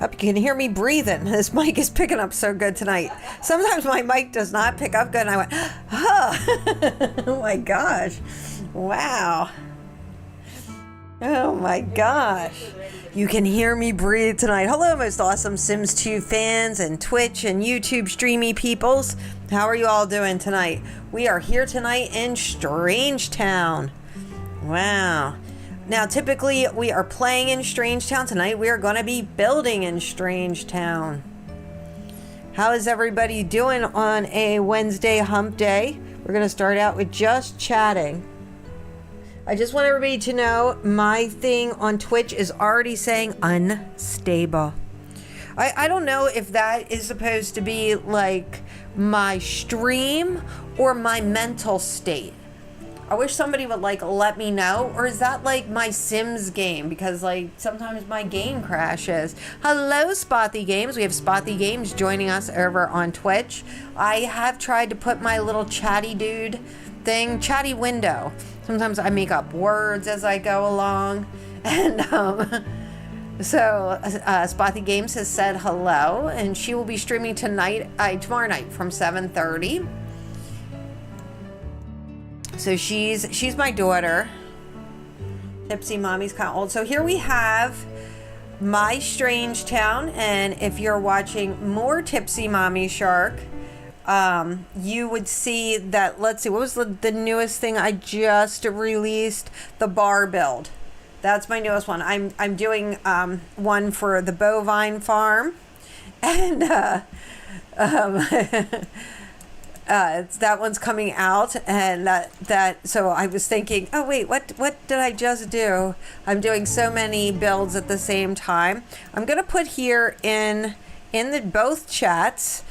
Hope you can hear me breathing. This mic is picking up so good tonight. Sometimes my mic does not pick up good and I went, oh, oh my gosh. Wow. Oh my gosh. You can hear me breathe tonight. Hello, most awesome Sims 2 fans and Twitch and YouTube streamy peoples. How are you all doing tonight? We are here tonight in Strangetown. Wow. Now, typically, we are playing in Strangetown. Tonight, we are going to be building in Strangetown. How is everybody doing on a Wednesday hump day? We're going to start out with just chatting. I just want everybody to know my thing on Twitch is already saying unstable. I don't know if that is supposed to be like my stream or my mental state. I wish somebody would like let me know, or is that like my Sims game? Because like sometimes my game crashes. Hello, Spotty Games. We have Spotty Games joining us over on Twitch. I have tried to put my little chatty dude thing, chatty window. Sometimes I make up words as I go along, and so Spotty Games has said hello, and she will be streaming tomorrow night from 7:30. So she's my daughter. Tipsy Mommy's kind of old. So here we have my Strangetown, and if you're watching more Tipsy MommyShark, you would see that. Let's see, what was the newest thing I just released? The bar build. That's my newest one. I'm doing one for the bovine farm, and that one's coming out, and that so I was thinking, oh wait, what did I just do? I'm doing so many builds at the same time. I'm gonna put here in the both chats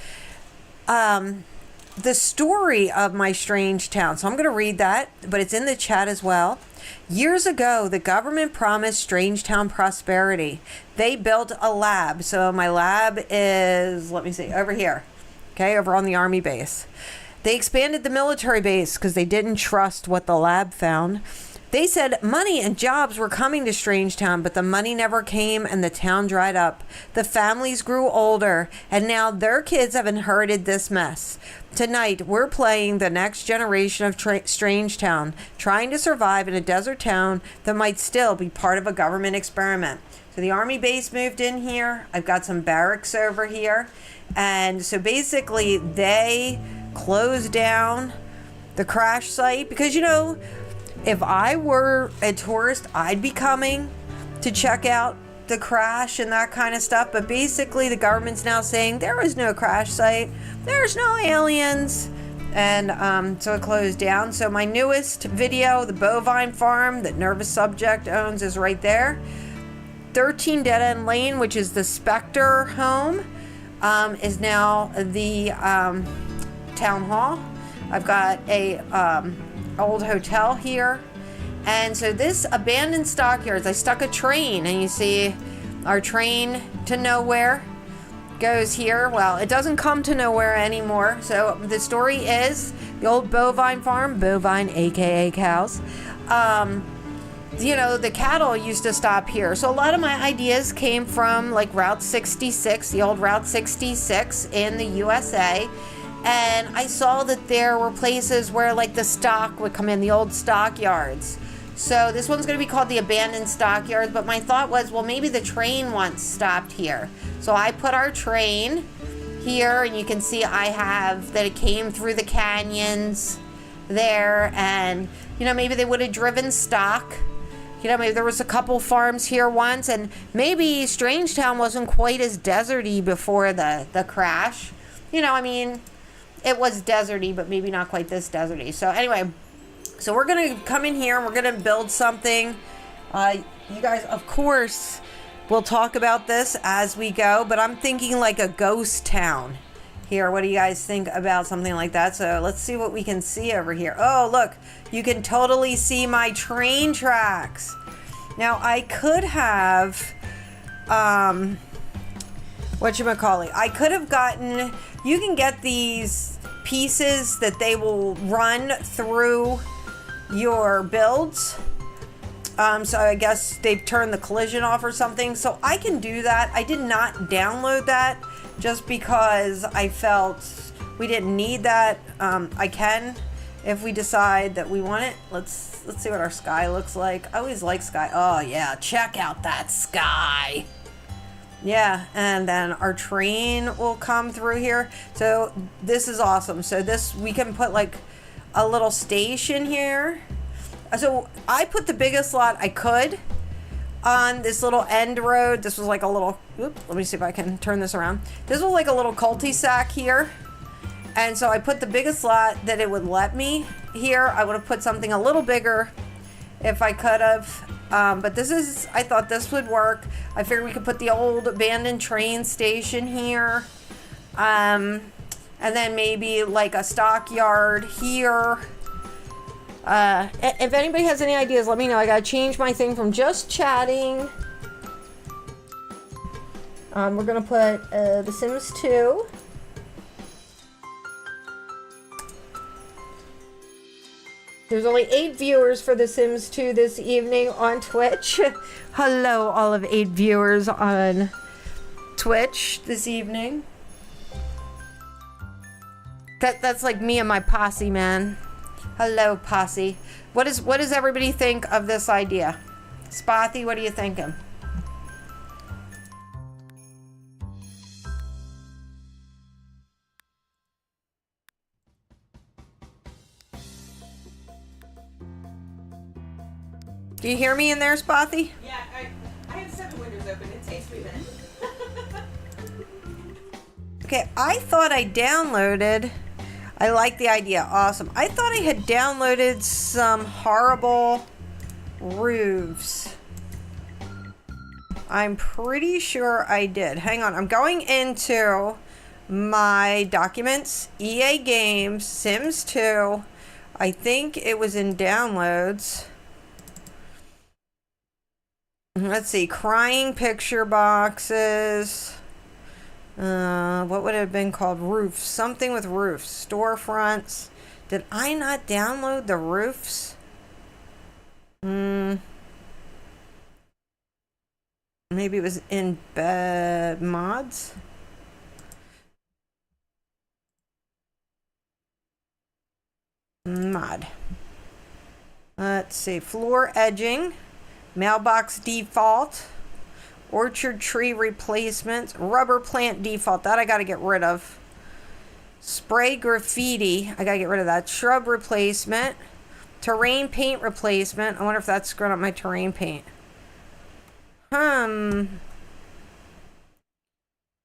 the story of my Strangetown. So I'm gonna read that, but it's in the chat as well. Years ago, the government promised Strangetown prosperity. They built a lab. So my lab is, let me see, over here. Okay, over on the army base. They expanded the military base because they didn't trust what the lab found. They said money and jobs were coming to Strangetown, but the money never came and the town dried up. The families grew older, and now their kids have inherited this mess. Tonight, we're playing the next generation of Strangetown, trying to survive in a desert town that might still be part of a government experiment. So the army base moved in here. I've got some barracks over here. And so basically they closed down the crash site because, you know, if I were a tourist, I'd be coming to check out the crash and that kind of stuff. But basically the government's now saying there is no crash site. There's no aliens. And so it closed down. So my newest video, the bovine farm that Nervous Subject owns, is right there. 13 Dead End Lane, which is the Spectre home, is now the town hall. I've got a old hotel here, and so this abandoned stockyards, I stuck a train, and you see our train to nowhere goes here. Well, it doesn't come to nowhere anymore. So the story is the old bovine farm, bovine aka cows, you know, the cattle used to stop here. So a lot of my ideas came from like Route 66, the old Route 66 in the USA. And I saw that there were places where like the stock would come in, the old stockyards. So this one's going to be called the abandoned stockyards. But my thought was, well, maybe the train once stopped here. So I put our train here, and you can see I have that it came through the canyons there. And, you know, maybe they would have driven stock. You know, maybe there was a couple farms here once, and maybe Strangetown wasn't quite as deserty before the crash. You know, I mean, it was deserty, but maybe not quite this deserty. So anyway, so we're going to come in here and we're going to build something. You guys, of course, will talk about this as we go, but I'm thinking like a ghost town here. What do you guys think about something like that? So let's see what we can see over here. Oh, look, you can totally see my train tracks. Now I could have, whatchamacallit, I could have gotten, you can get these pieces that they will run through your builds. So I guess they've turned the collision off or something. So I can do that. I did not download that just because I felt we didn't need that. I can if we decide that we want it. Let's see what our sky looks like. I always like sky. Oh yeah, check out that sky. Yeah, and then our train will come through here. So this is awesome. So this, we can put like a little station here. So I put the biggest slot I could on this little end road. This was like a little, oops, let me see if I can turn this around. This was like a little cul-de-sac here. And so I put the biggest slot that it would let me here. I would have put something a little bigger if I could have. But this is, I thought this would work. I figured we could put the old abandoned train station here. And then maybe like a stockyard here. If anybody has any ideas, let me know. I gotta change my thing from just chatting. We're gonna put The Sims 2. There's only 8 viewers for The Sims 2 this evening on Twitch. Hello, all of 8 viewers on Twitch this evening. That's like me and my posse, man. Hello, posse. What does everybody think of this idea? Spothy, what are you thinking? Do you hear me in there, Spothy? Yeah, I have 7 windows open. It takes me a minute. Okay, I thought I downloaded... I like the idea. Awesome. I thought I had downloaded some horrible roofs. I'm pretty sure I did. Hang on. I'm going into my documents. EA Games, Sims 2. I think it was in downloads. Let's see. Crying picture boxes. What would it have been called? Roofs. Something with roofs. Storefronts. Did I not download the roofs? Maybe it was in mods? Mod. Let's see. Floor edging. Mailbox default. Orchard tree replacements. Rubber plant default. That I got to get rid of. Spray graffiti. I got to get rid of that. Shrub replacement. Terrain paint replacement. I wonder if that's screwing up my terrain paint.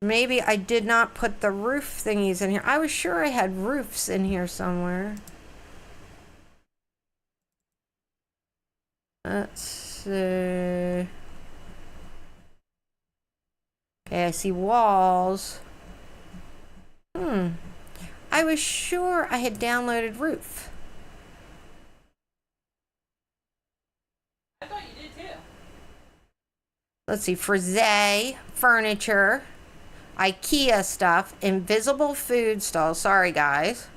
Maybe I did not put the roof thingies in here. I was sure I had roofs in here somewhere. Let's see. Okay, I see walls. I was sure I had downloaded roof. I thought you did too. Let's see. Frisee, furniture, IKEA stuff, invisible food stalls. Sorry, guys.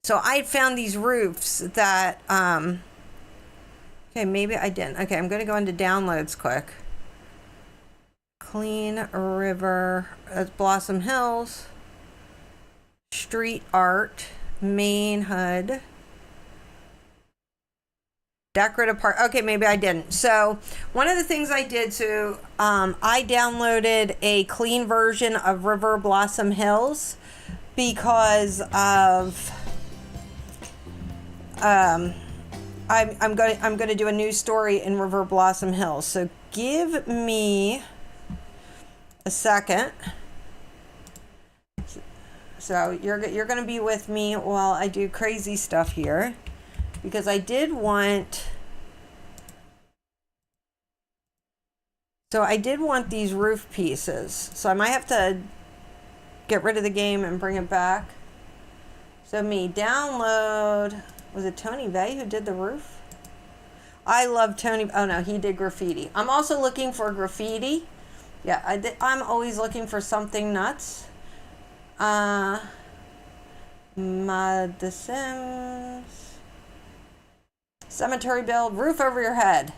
So I found these roofs that, okay, maybe I didn't. Okay, I'm going to go into downloads quick. Clean River, Blossom Hills, Street Art, Main HUD, Decorative Park. Okay, maybe I didn't. So one of the things I did too, I downloaded a clean version of River Blossom Hills because of I'm going to do a new story in River Blossom Hills. So give me a second. So you're going to be with me while I do crazy stuff here, because I did want these roof pieces. So I might have to get rid of the game and bring it back. So download, was it Tony Vey who did the roof? I love Tony. Oh no, he did graffiti. I'm also looking for graffiti. Yeah, I'm always looking for something nuts. The Sims. Cemetery build, roof over your head.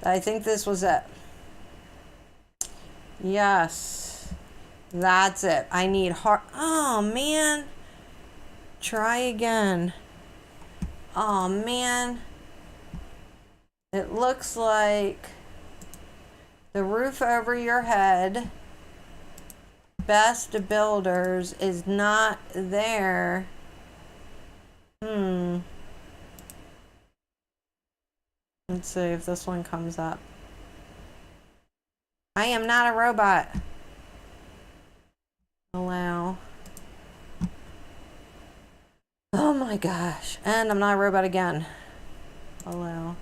I think this was it. Yes. That's it. I need hard. Oh, man. Try again. Oh, man. It looks like the roof over your head, best builders, is not there. Let's see if this one comes up. I am not a robot. Allow. Oh my gosh. And I'm not a robot again. Allow.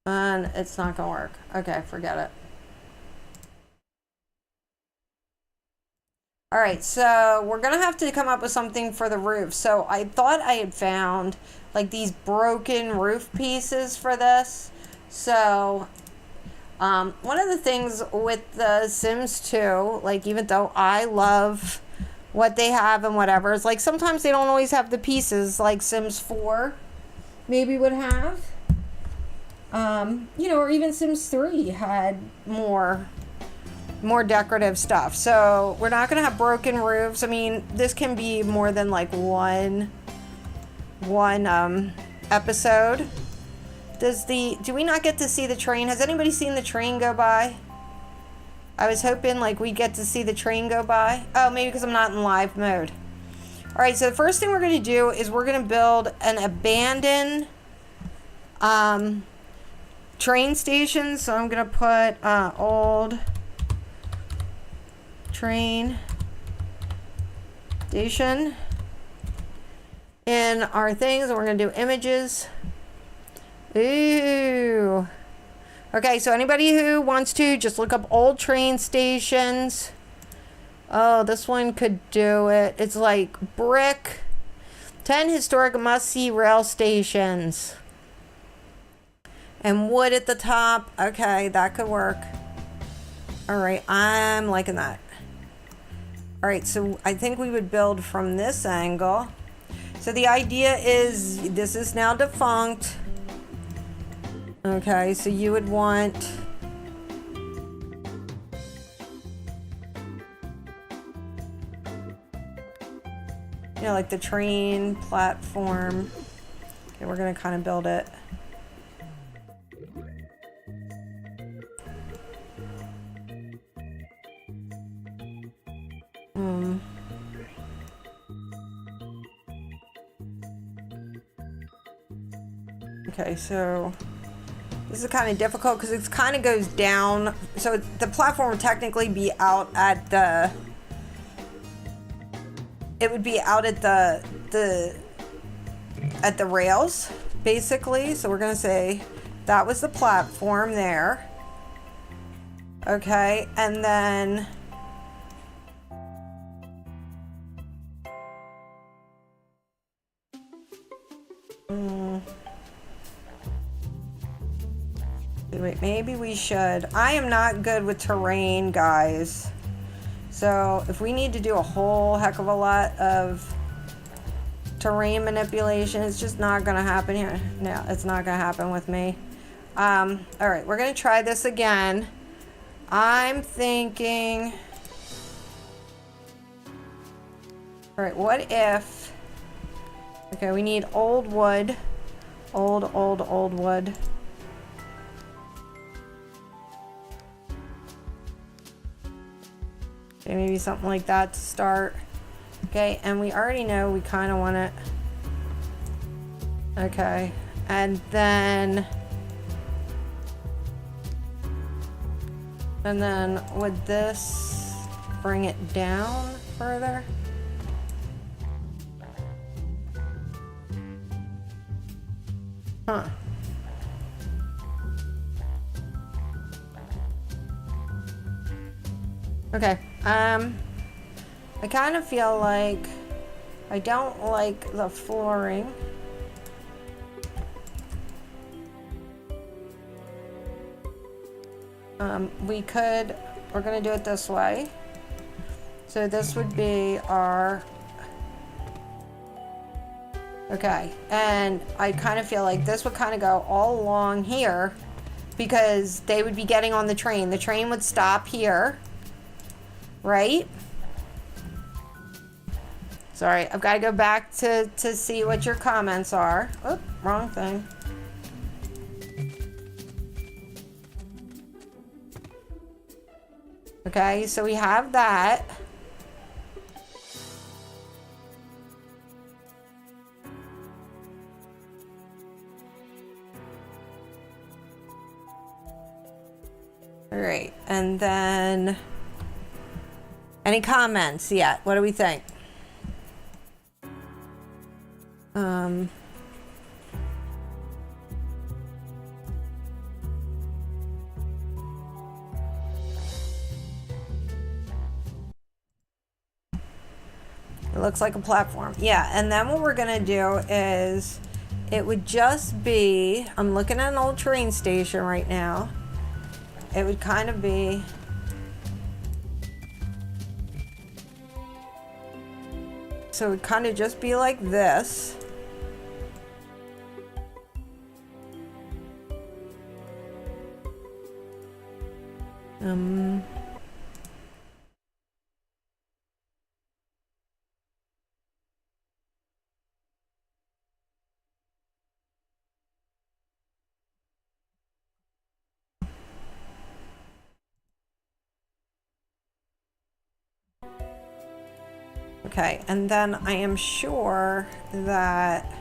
And it's not gonna work. Okay, forget it. Alright, so we're gonna have to come up with something for the roof. So I thought I had found like these broken roof pieces for this. So one of the things with the Sims 2, like even though I love what they have and whatever, it's like sometimes they don't always have the pieces like Sims 4 maybe would have. You know, or even Sims 3 had more decorative stuff. So we're not going to have broken roofs. I mean, this can be more than like one episode. Do we not get to see the train? Has anybody seen the train go by? I was hoping like we get to see the train go by. Oh, maybe because I'm not in live mode. All right, so the first thing we're going to do is we're going to build an abandoned train station. So I'm going to put old train station in our things, and we're going to do images. Ooh. Okay, so anybody who wants to, just look up old train stations. Oh, this one could do it. It's like brick. 10 historic must-see rail stations. And wood at the top. Okay, that could work. All right, I'm liking that. All right, so I think we would build from this angle. So the idea is, this is now defunct. Okay, so you would want... you know, like the train platform. Okay, we're gonna kind of build it. Okay, so this is kind of difficult because it kind of goes down. So the platform would technically be out at the... it would be out at the rails, basically. So we're gonna say that was the platform there. Okay, and then wait, maybe we should. I am not good with terrain, guys. So if we need to do a whole heck of a lot of terrain manipulation, it's just not gonna happen here. No, it's not gonna happen with me. All right, we're gonna try this again. I'm thinking, all right, what if, okay, we need old wood, old wood. Okay, maybe something like that to start. Okay, and we already know we kind of want it. Okay, and then would this bring it down further? Huh. Okay, I kind of feel like I don't like the flooring. We're gonna do it this way. So this would be our Okay, and I kind of feel like this would kind of go all along here because they would be getting on the train. The train would stop here, right? Sorry, I've got to go back to see what your comments are. Oh, wrong thing. Okay, so we have that. All right, and then any comments yet? What do we think? It looks like a platform. Yeah, and then what we're gonna do is it would just be, I'm looking at an old train station right now. It would kind of be so it would kind of just be like this. Okay, and then I am sure that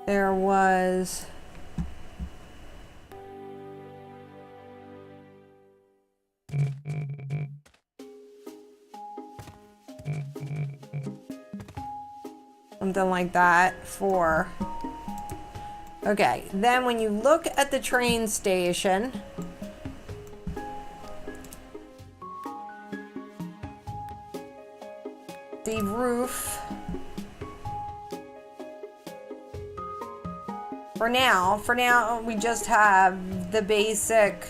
there was something like that for... Okay, then when you look at the train station, the roof, for now we just have the basic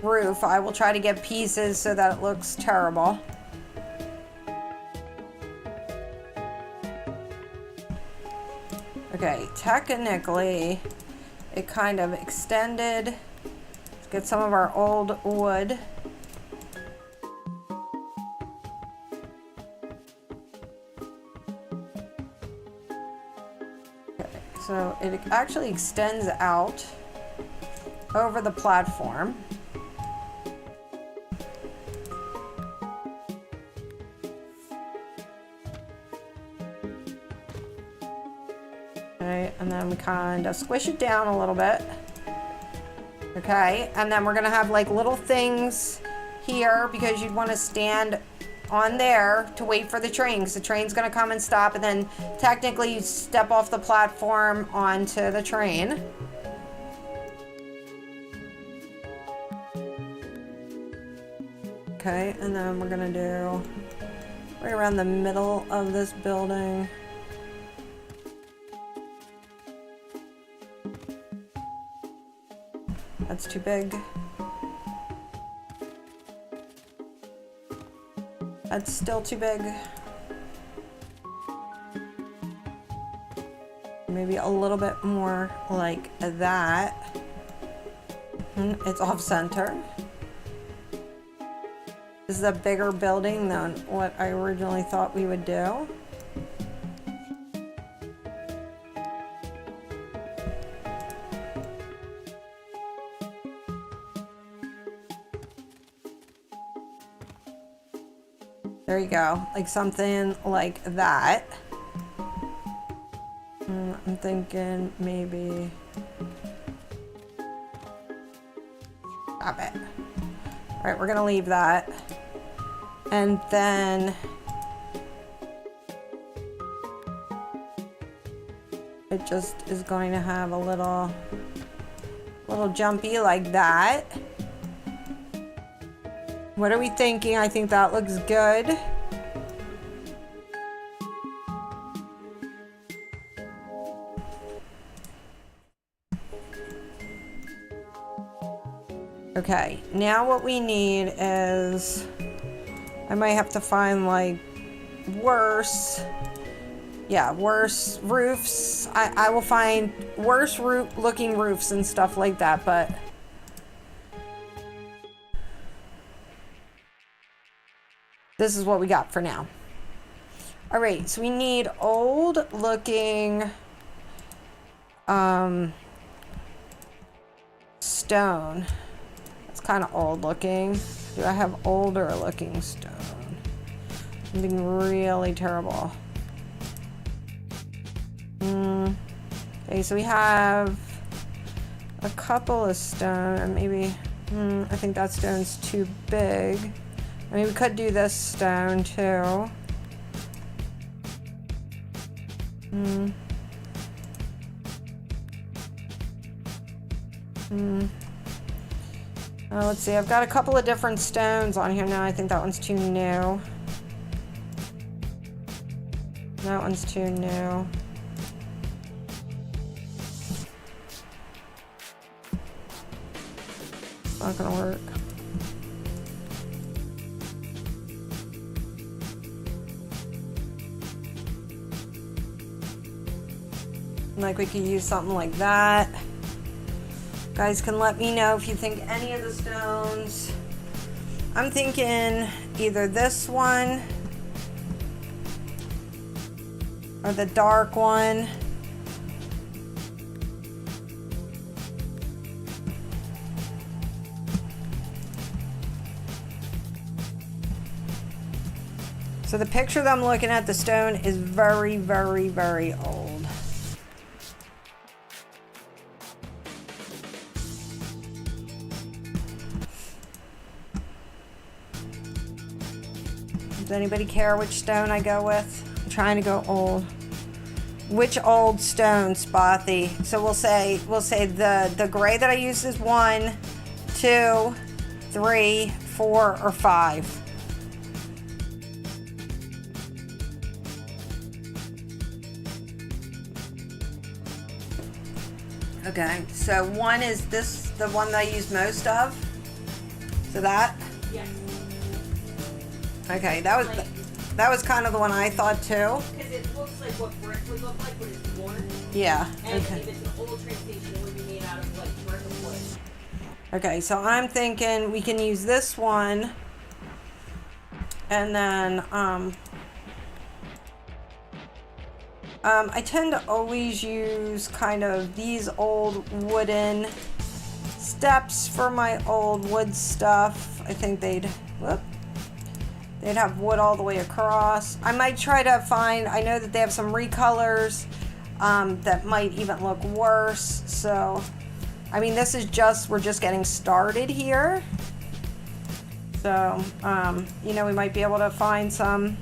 roof. I will try to get pieces so that it looks terrible. Okay, technically it kind of extended. Let's get some of our old wood. So it actually extends out over the platform. Okay, and then we kind of squish it down a little bit. Okay, and then we're gonna have like little things here because you'd want to stand on there to wait for the train because the train's gonna come and stop, and then technically you step off the platform onto the train. Okay, and then we're gonna do right around the middle of this building. That's too big. That's still too big. Maybe a little bit more like that. It's off center. This is a bigger building than what I originally thought we would do. There you go, like something like that. I'm thinking maybe... Stop it. All right, we're gonna leave that. And then... it just is going to have a little jumpy like that. What are we thinking? I think that looks good. Okay, now what we need is, I might have to find like worse Yeah, worse roofs. I will find worse looking roofs and stuff like that, but this is what we got for now. All right, so we need old looking stone. It's kind of old looking. Do I have older looking stone? Something really terrible. Okay, so we have a couple of stone. Maybe, I think that stone's too big. I mean, we could do this stone too. Let's see, I've got a couple of different stones on here now. I think that one's too new. That one's too new. Not gonna work. Like we could use something like that. Guys can let me know if you think any of the stones. I'm thinking either this one or the dark one. So the picture that I'm looking at, the stone is very, very, very old. Does anybody care which stone I go with? I'm trying to go old. Which old stone, Spothy? So we'll say the gray that I use is 1, 2, 3, 4, or 5. Okay, so 1 is this, the one that I use most of. So that. Yes. Okay, that was kind of the one I thought too. Because it looks like what brick would look like when it's worn. Yeah. And Okay. if it's an old train station, it would be made out of like brick or wood. Okay, so I'm thinking we can use this one, and then I tend to always use kind of these old wooden steps for my old wood stuff. I think they'd have wood all the way across. I might try to find, I know that they have some recolors that might even look worse. So, I mean, this is we're just getting started here. So, you know, we might be able to find some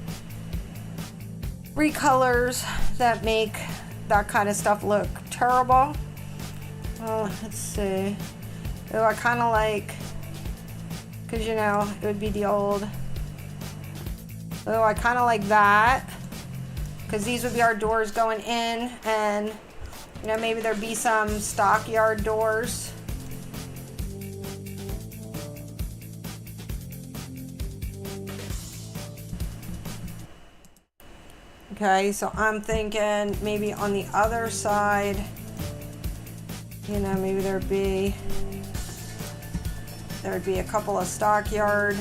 recolors that make that kind of stuff look terrible. Well, let's see. Oh, I kind of like, because, you know, it would be the old. Oh, I kind of like that, because these would be our doors going in, and, you know, maybe there'd be some stockyard doors. Okay, so I'm thinking maybe on the other side, you know, maybe there'd be a couple of stockyard,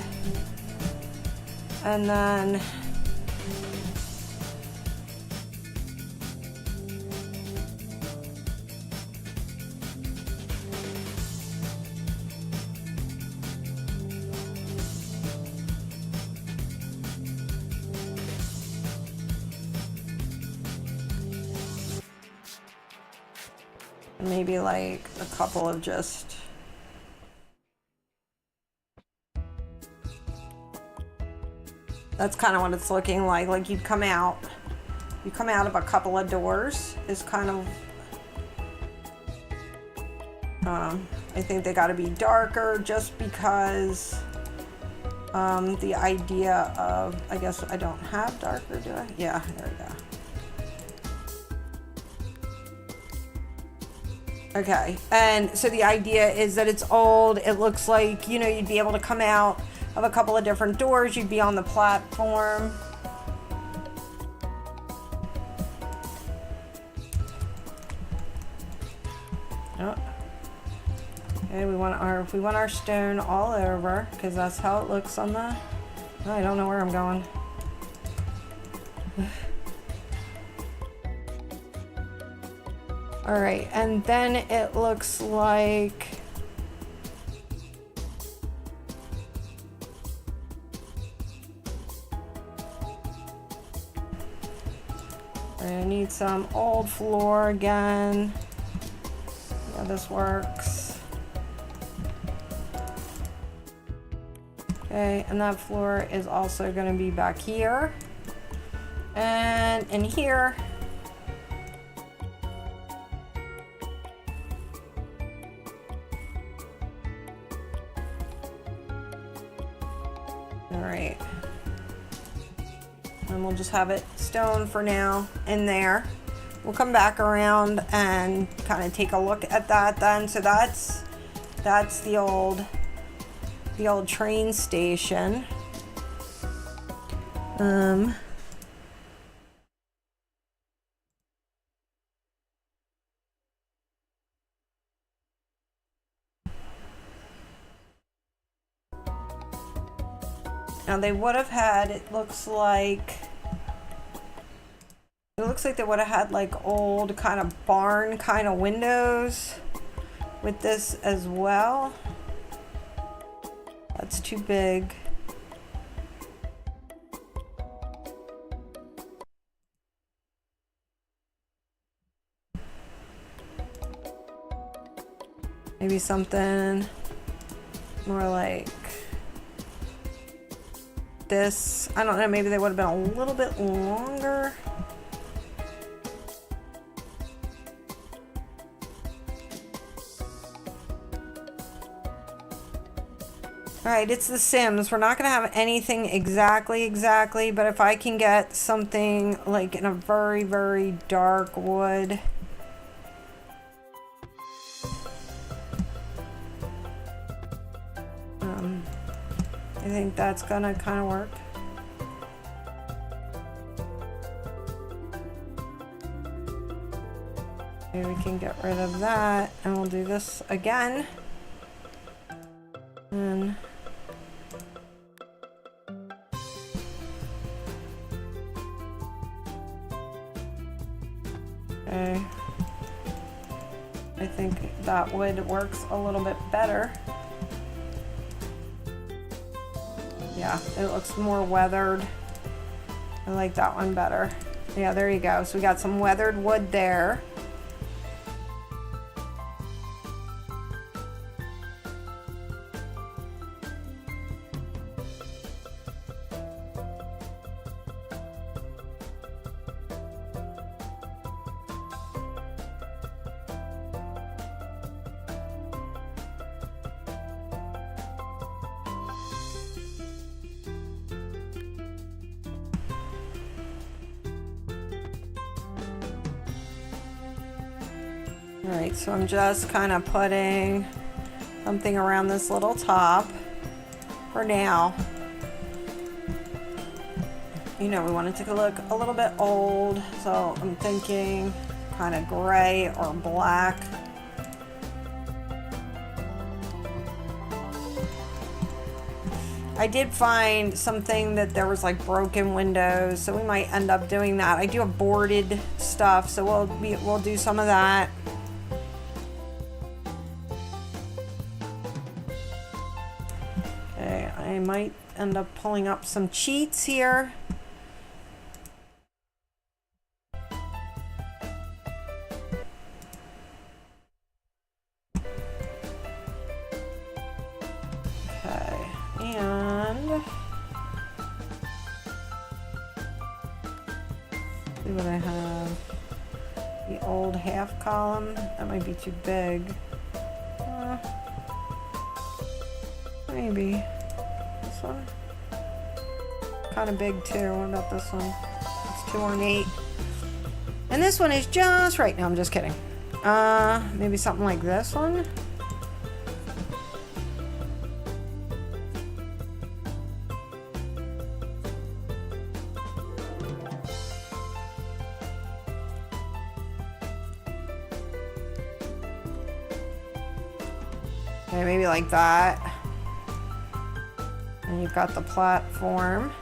and then maybe like a couple of just that's kind of what it's looking like. Like you come out of a couple of doors is kind of I think they got to be darker just because the idea of, I guess I don't have darker, do I? Yeah, there we go. Okay, and so the idea is that it's old. It looks like, you know, you'd be able to come out of a couple of different doors. You'd be on the platform. if we want our stone all over, because that's how it looks on the, I don't know where I'm going. All right, and then it looks like I need some old floor again. Yeah, this works. Okay, and that floor is also going to be back here. And in here. All right. And we'll just have it stone for now in there. We'll come back around and kind of take a look at that then. So that's the old train station. Now they would have had, it looks like they would have had like old kind of barn kind of windows with this as well. That's too big. Maybe something more like this. I don't know, maybe they would have been a little bit longer. All right, it's The Sims. We're not gonna have anything exactly, but if I can get something like in a very, very dark wood. I think that's gonna kind of work. Maybe we can get rid of that and we'll do this again. And okay. I think that wood works a little bit better. Yeah, it looks more weathered. I like that one better. Yeah, there you go. So we got some weathered wood there. Alright, so I'm just kind of putting something around this little top for now. You know, we want it to look a little bit old, so I'm thinking kind of gray or black. I did find something that there was like broken windows, so we might end up doing that. I do have boarded stuff, so we'll do some of that. Okay, I might end up pulling up some cheats here. See what I have. The old half column. That might be too big. Maybe. This one? Kind of big too. What about this one? It's too ornate. And this one is just right. No, I'm just kidding. Maybe something like this one. Okay, maybe like that. And you've got the platform.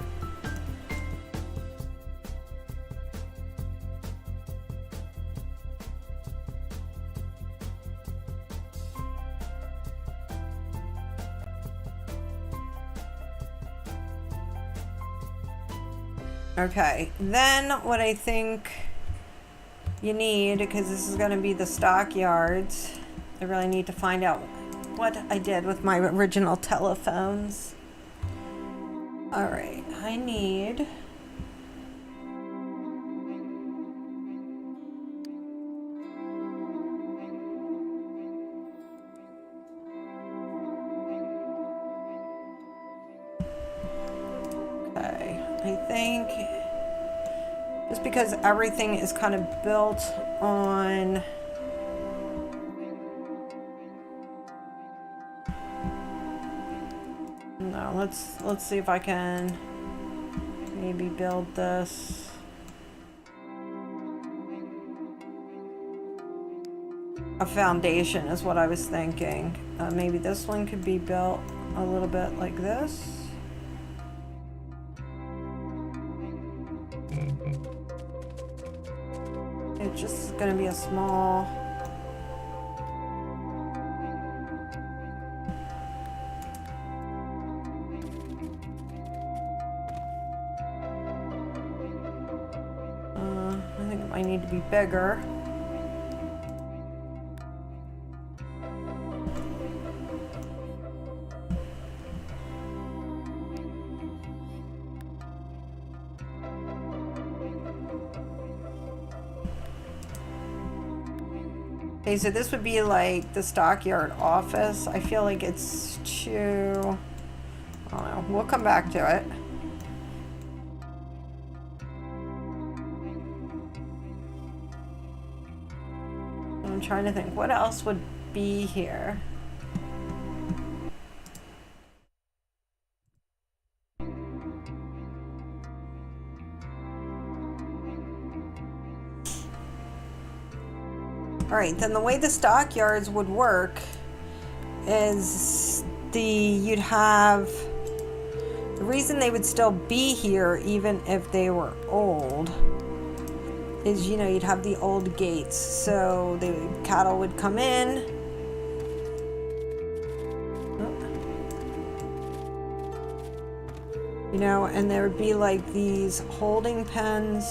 Okay, then what I think you need, because this is going to be the stockyards, I really need to find out what I did with my original telephones. Alright, I need... Okay, I think just because everything is kind of built on no, let's see if I can maybe build this. A foundation is what I was thinking. Maybe this one could be built a little bit like this. It's just going to be a small... I think it might need to be bigger. Okay, so this would be like the stockyard office. I feel like it's too... I don't know. We'll come back to it. I'm trying to think what else would be here. Alright, then the way the stockyards would work is you'd have, the reason they would still be here even if they were old is, you know, you'd have the old gates, so the cattle would come in. You know, and there would be like these holding pens.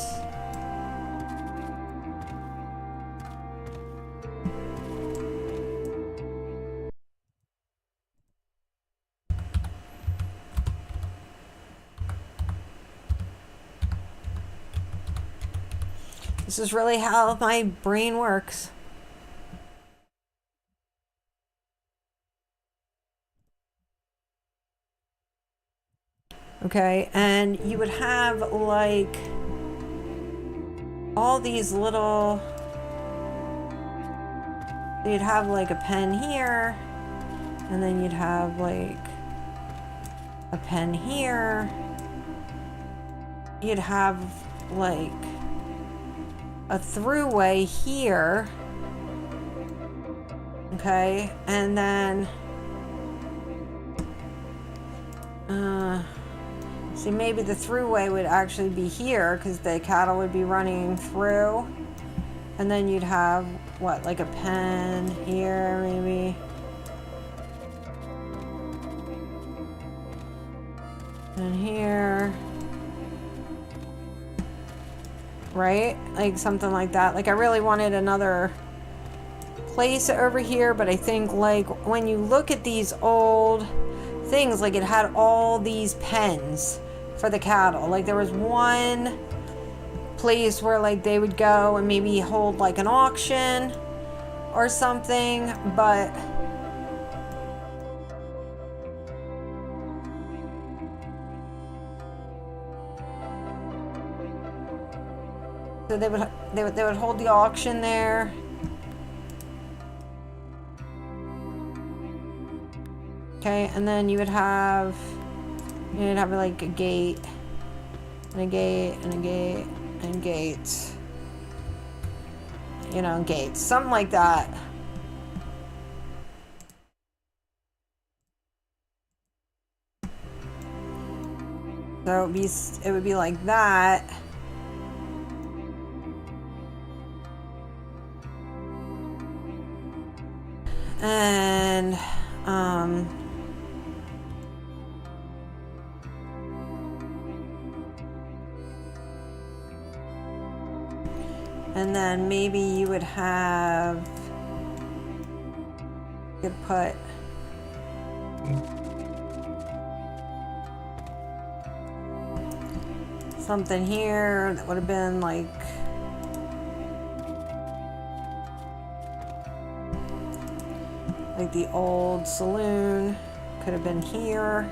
This is really how my brain works. Okay, and you would have like all these little, you'd have like a pen here, and then you'd have like a pen here. You'd have like a throughway here. Okay, and then see, maybe the throughway would actually be here because the cattle would be running through, and then you'd have what, like a pen here maybe, and here, right? Like something like that. Like I really wanted another place over here, but I think like when you look at these old things, like it had all these pens for the cattle. Like there was one place where like they would go and maybe hold like an auction or something, but so they would hold the auction there. Okay, and then you'd have like a gate, and a gate, and a gate, and gates. You know, gates, something like that. So it would be like that. And and then maybe you would have, you could put something here that would have been like the old saloon. Could have been here.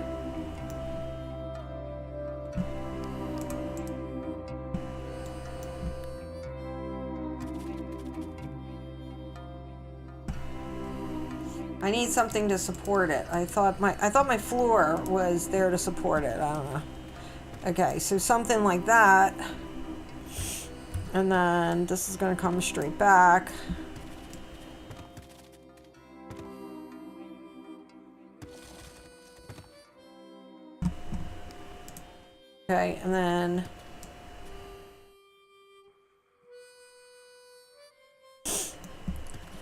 I need something to support it. I thought my floor was there to support it. I don't know. Okay, so something like that. And then this is going to come straight back. Okay, and then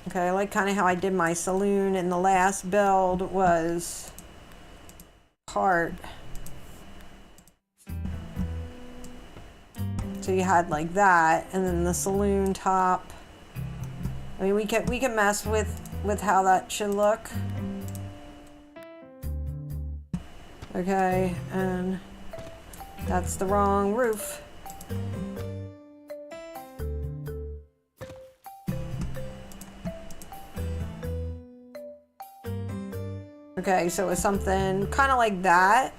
okay, I like kind of how I did my saloon in the last build was part. So you had like that, and then the saloon top. I mean, we can mess with how that should look. Okay, and that's the wrong roof. Okay, so it was something kind of like that.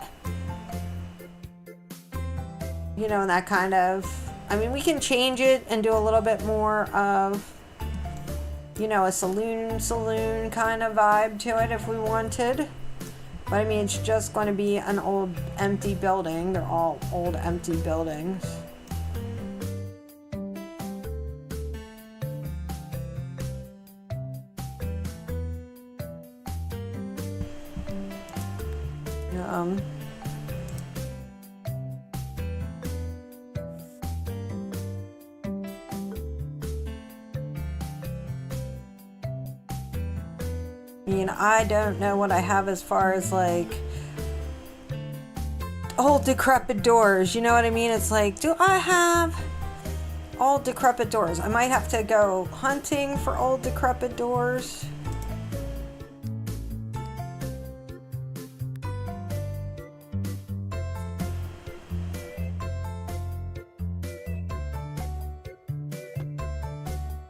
You know, and that kind of, I mean, we can change it and do a little bit more of, you know, a saloon kind of vibe to it if we wanted. But I mean, it's just going to be an old empty building. They're all old empty buildings. I mean, I don't know what I have as far as like old decrepit doors. You know what I mean? It's like, do I have old decrepit doors? I might have to go hunting for old decrepit doors.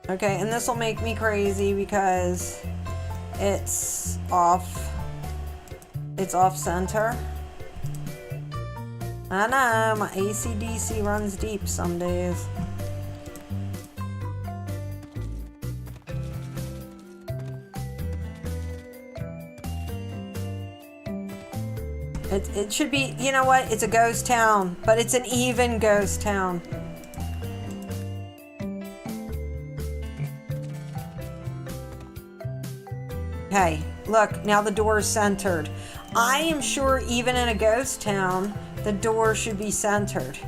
Okay, and this will make me crazy because it's off center. I know, my AC/DC runs deep some days. It should be, you know what, it's a ghost town, but it's an even ghost town. Okay, look, now the door is centered. I am sure even in a ghost town, the door should be centered.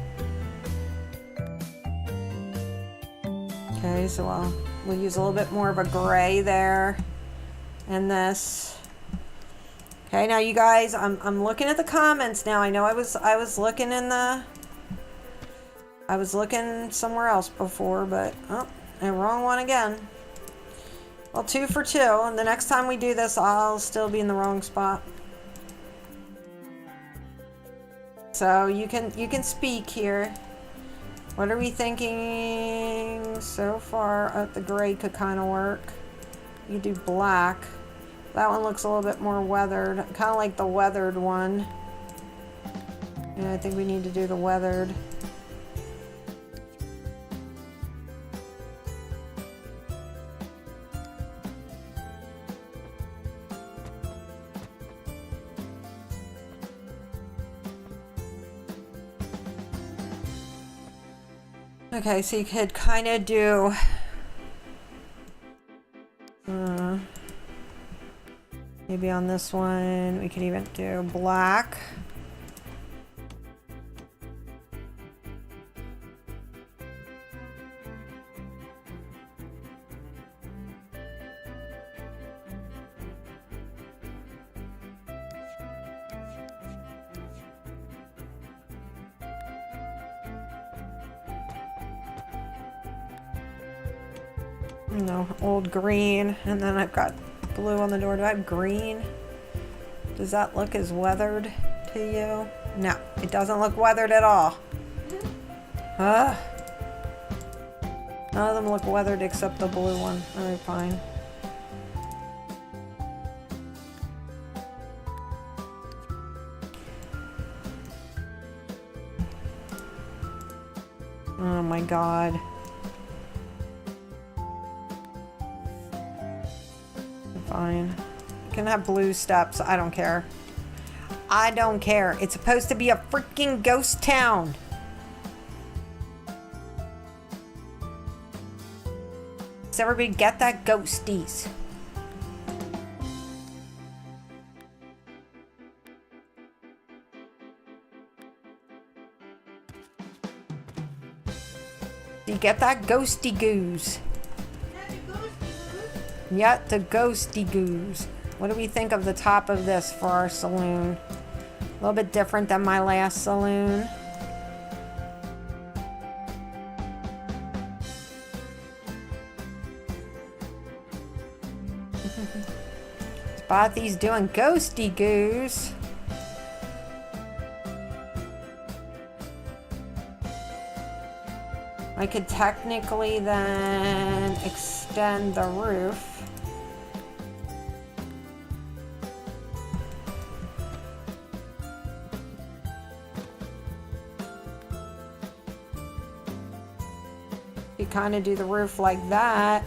Okay, so we'll use a little bit more of a gray there. And this. Okay, now you guys, I'm looking at the comments now. I know I was looking in the, I was looking somewhere else before, but oh, wrong one again. Well, 2 for 2, and the next time we do this, I'll still be in the wrong spot. So you can speak here. What are we thinking so far? The gray could kind of work. You do black. That one looks a little bit more weathered, kind of like the weathered one. And I think we need to do the weathered. Okay, so you could kind of do maybe on this one we could even do black. No, old green, and then I've got blue on the door. Do I have green? Does that look as weathered to you? No, it doesn't look weathered at all. Ugh. None of them look weathered except the blue one. Alright, fine. Oh my god. Fine. You can have blue steps. I don't care. I don't care. It's supposed to be a freaking ghost town. Does everybody get that, ghosties? Do you get that, ghosty goose? Yeah, the ghosty goose. What do we think of the top of this for our saloon? A little bit different than my last saloon. Spothy's doing ghosty goose. I could technically then extend the roof. You kind of do the roof like that.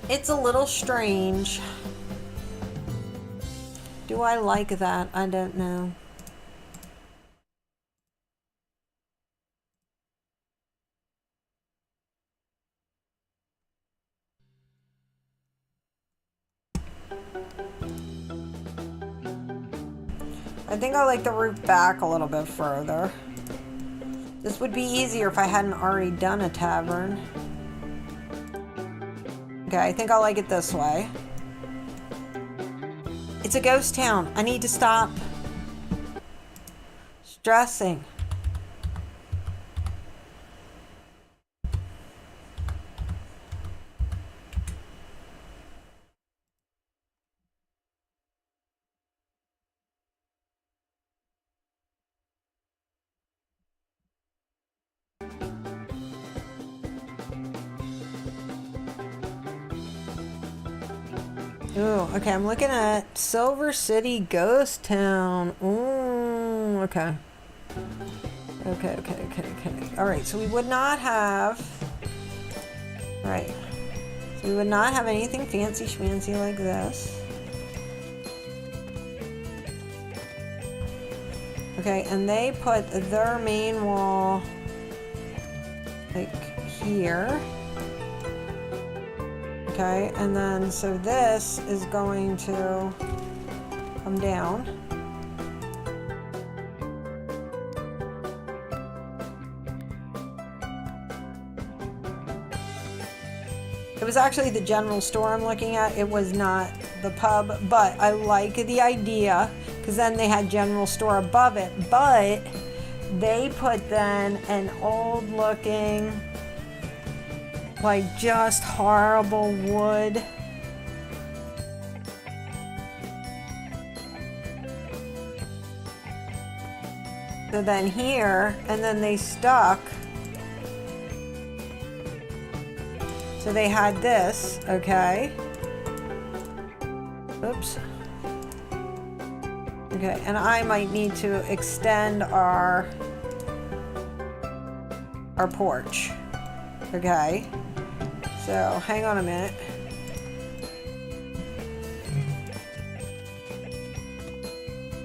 It's a little strange. Do I like that? I don't know. I think I like the roof back a little bit further. This would be easier if I hadn't already done a tavern. Okay, I think I like it this way. It's a ghost town. I need to stop stressing. Ooh, okay, I'm looking at Silver City Ghost Town. Ooh, okay. Okay. Alright, so we would not have... Right. So we would not have anything fancy schmancy like this. Okay, and they put their main wall... like here. Okay, and then so this is going to come down. It was actually the general store I'm looking at. It was not the pub, but I like the idea because then they had general store above it, but they put then an old looking, like just horrible wood. So then here, and then they stuck. So they had this, okay. Oops. Okay, and I might need to extend our porch. Okay. So, hang on a minute.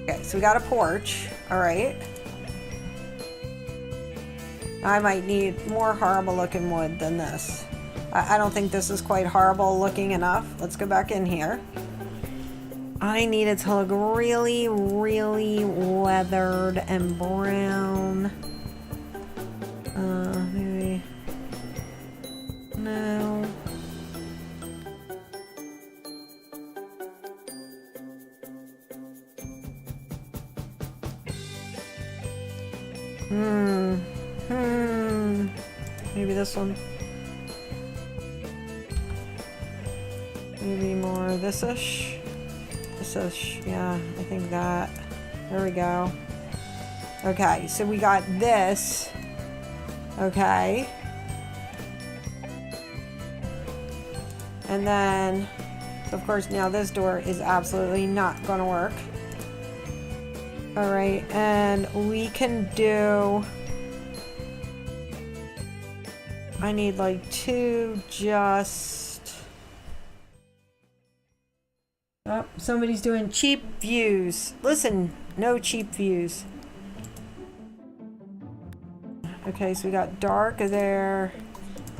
Okay, so we got a porch. Alright. I might need more horrible looking wood than this. I don't think this is quite horrible looking enough. Let's go back in here. I need it to look really, really weathered and brown. Maybe... No. Maybe this one. Maybe more this-ish. This-ish. Yeah, I think that. There we go. Okay, so we got this. Okay. And then, so of course, now this door is absolutely not going to work. All right, and we can do... I need like 2 just... Oh, somebody's doing cheap views. Listen, no cheap views. Okay, so we got dark there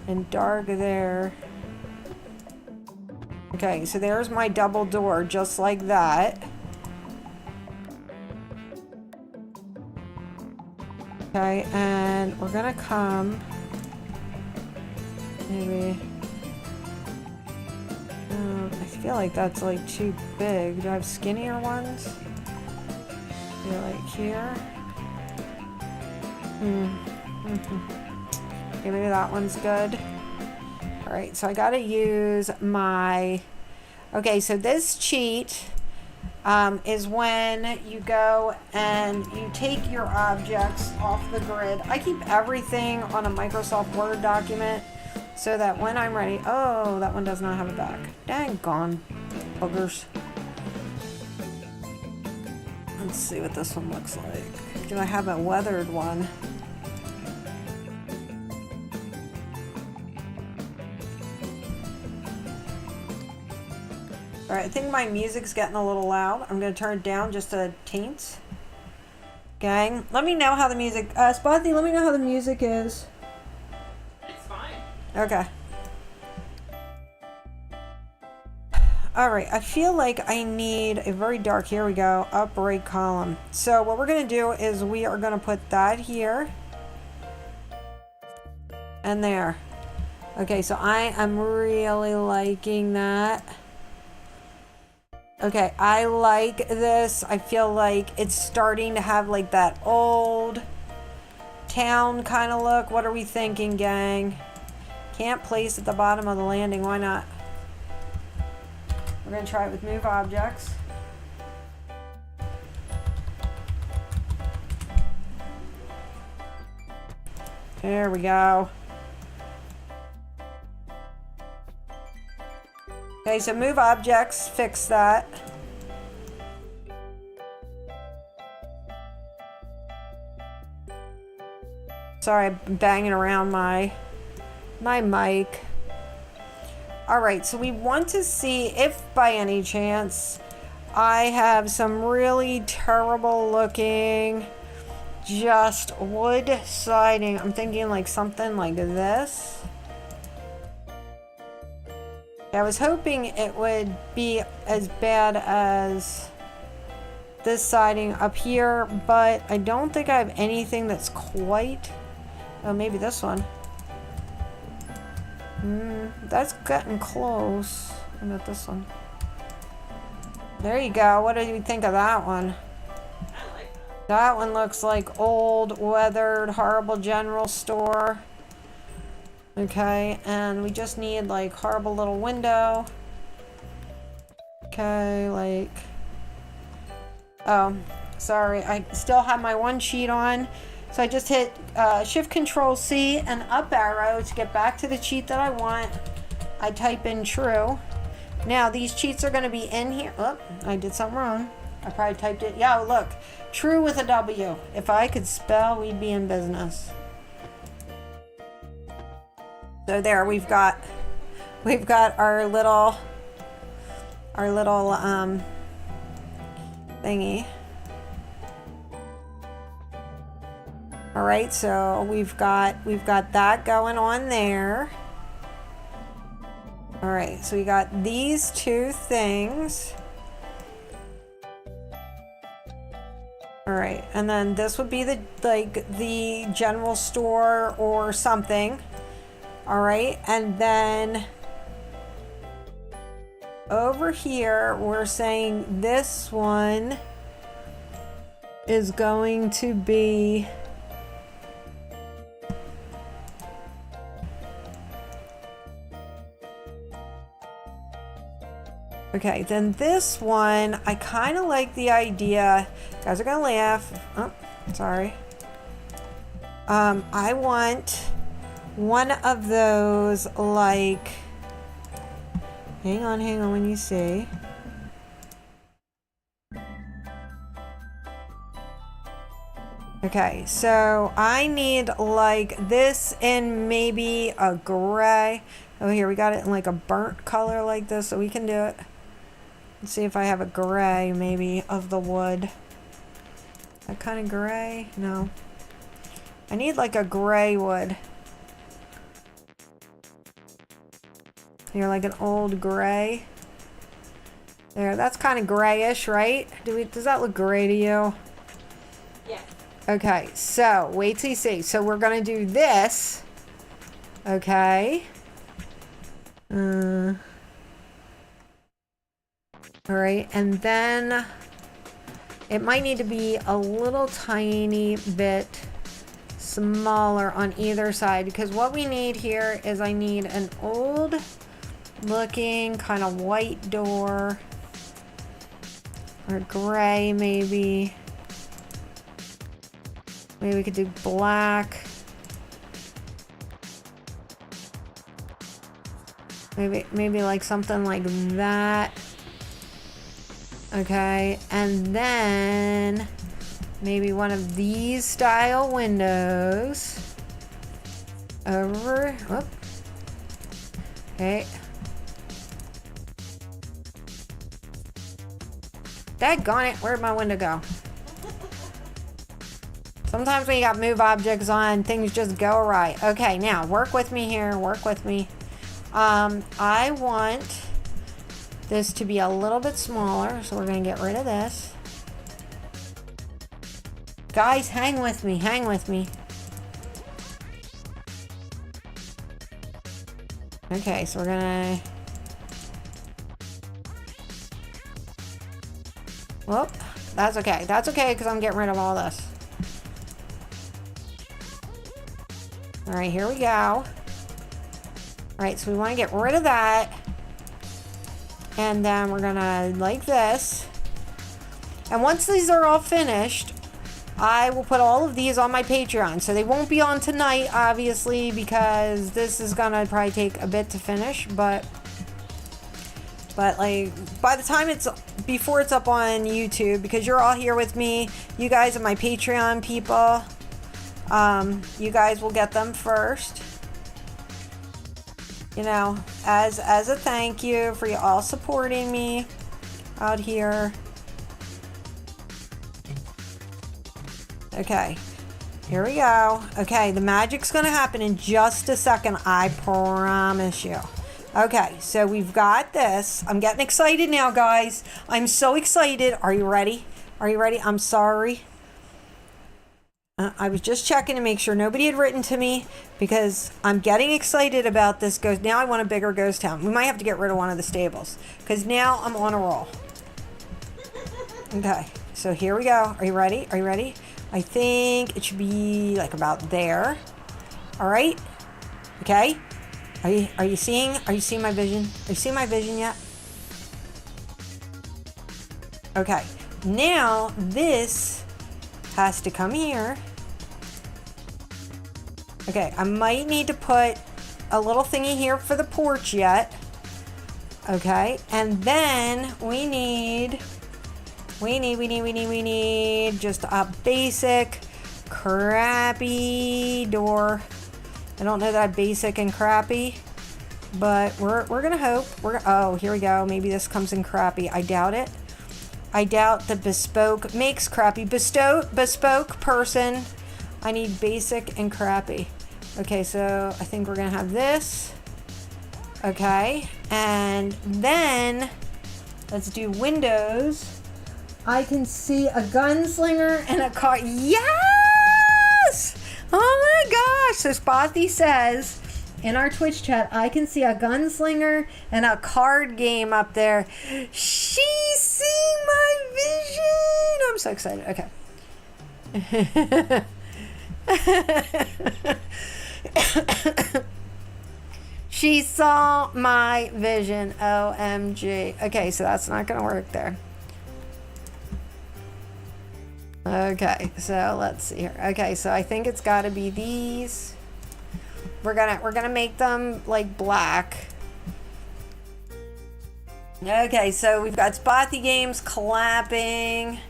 and dark there. Okay, so there's my double door, just like that. Okay, and we're gonna come... Maybe... I feel like that's like too big. Do I have skinnier ones? Maybe like here? Okay, maybe that one's good. Alright, so I gotta use my... Okay, so this cheat is when you go and you take your objects off the grid. I keep everything on a Microsoft Word document so that when I'm ready... Oh, that one does not have a back. Dang gone, boogers. Let's see what this one looks like. Do I have a weathered one? Alright, I think my music's getting a little loud. I'm going to turn it down just a taint. Gang, let me know how the music... Spotty, let me know how the music is. It's fine. Okay. Alright, I feel like I need a very dark... Here we go. Up right column. So what we're going to do is we are going to put that here. And there. Okay, so I am really liking that. Okay, I like this. I feel like it's starting to have like that old town kind of look. What are we thinking, gang? Can't place at the bottom of the landing. Why not? We're going to try it with move objects. There we go. Okay, so move objects, fix that. Sorry, I'm banging around my mic. Alright, so we want to see if by any chance I have some really terrible looking just wood siding. I'm thinking like something like this. I was hoping it would be as bad as this siding up here, but I don't think I have anything that's quite... Oh, maybe this one. That's getting close. How about this one? There you go. What do you think of that one? I like that. That one looks like old, weathered, horrible general store. Okay, and we just need like horrible little window. Okay, like... Oh, sorry, I still have my one sheet on. So I just hit Shift Control C and up arrow to get back to the cheat that I want. I type in true. Now these cheats are going to be in here. Oh, I did something wrong. I probably typed it. Yeah, look, true with a W. If I could spell, we'd be in business. So there, we've got our little thingy. All right, so we've got that going on there. All right, so we got these two things. All right, and then this would be the general store or something. All right, and then over here, we're saying this one is going to be Okay, then this one, I kind of like the idea. You guys are gonna laugh. Oh, sorry. I want one of those, like, hang on when you see. Okay, so I need like this in maybe a gray. Oh, here, we got it in like a burnt color like this, so we can do it. Let's see if I have a gray maybe of the wood. That kind of gray? No. I need like a gray wood. Here, like an old gray. There, that's kind of grayish, right? Does that look gray to you? Yeah. Okay, so wait till you see. So we're gonna do this. Okay. All right, and then it might need to be a little tiny bit smaller on either side, because what we need here is I need an old looking kind of white door, or gray maybe. Maybe we could do black. Maybe like something like that. Okay, and then maybe one of these style windows over. Whoop. Okay. Daggone it, where'd my window go? Sometimes when you got move objects on, things just go awry. Okay, now work with me here, work with me. I want this to be a little bit smaller, so we're gonna get rid of this. Guys, hang with me, hang with me. Okay, so we're gonna... Whoop, that's okay because I'm getting rid of all this. All right, here we go. All right, so we want to get rid of that. And then we're gonna, like this. And once these are all finished, I will put all of these on my Patreon. So they won't be on tonight, obviously, because this is gonna probably take a bit to finish, but like by the time before it's up on YouTube, because you're all here with me, you guys are my Patreon people. You guys will get them first. You know, as a thank you for you all supporting me out here. Okay, here we go. Okay, the magic's gonna happen in just a second, I promise you. Okay, so we've got this. I'm getting excited now, guys. I'm so excited. Are you ready? Are you ready? I'm sorry. I was just checking to make sure nobody had written to me, because I'm getting excited about this ghost. Now I want a bigger ghost town. We might have to get rid of one of the stables, because now I'm on a roll. Okay, so here we go. Are you ready? Are you ready? I think it should be like about there. All right. Okay. Are you seeing my vision? Are you seeing my vision yet? Okay. Now this has to come here. Okay, I might need to put a little thingy here for the porch yet. Okay, and then we need just a basic crappy door. I don't know that basic and crappy, but we're gonna hope. Oh, here we go. Maybe this comes in crappy. I doubt it. I doubt the bespoke makes crappy. Bespoke person. I need basic and crappy. Okay, so I think we're gonna have this. Okay, and then let's do windows. I can see a gunslinger and a car. Yes! Oh my gosh! So Spotty says in our Twitch chat, I can see a gunslinger and a card game up there. She's seeing my vision. I'm so excited. Okay. She saw my vision. OMG. Okay, so that's not gonna work there. Okay, so let's see here. Okay, so I think it's got to be these. We're gonna make them like black. Okay, so we've got spot the games, clapping.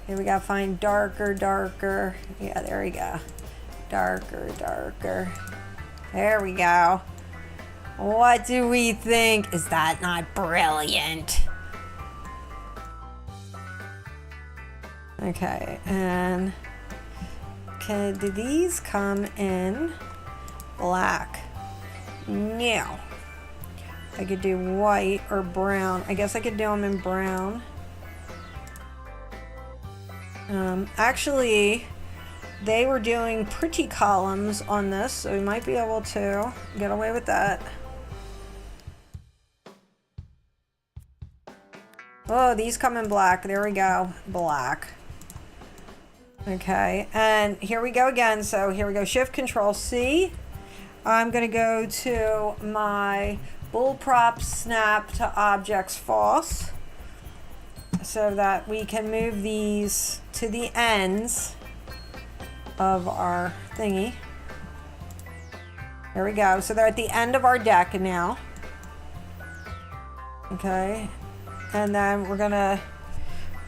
Here we gotta find darker, darker. Yeah, there we go. Darker, darker. There we go. What do we think? Is that not brilliant? Okay, and do these come in black? No. I could do white or brown. I guess I could do them in brown. Actually, they were doing pretty columns on this, so we might be able to get away with that. Oh, these come in black. There we go. Black. Okay, and here we go again. So here we go. Shift Control C. I'm going to go to my bull prop snap to objects false so that we can move these to the ends of our thingy. There we go. So they're at the end of our deck now. Okay, and then we're going to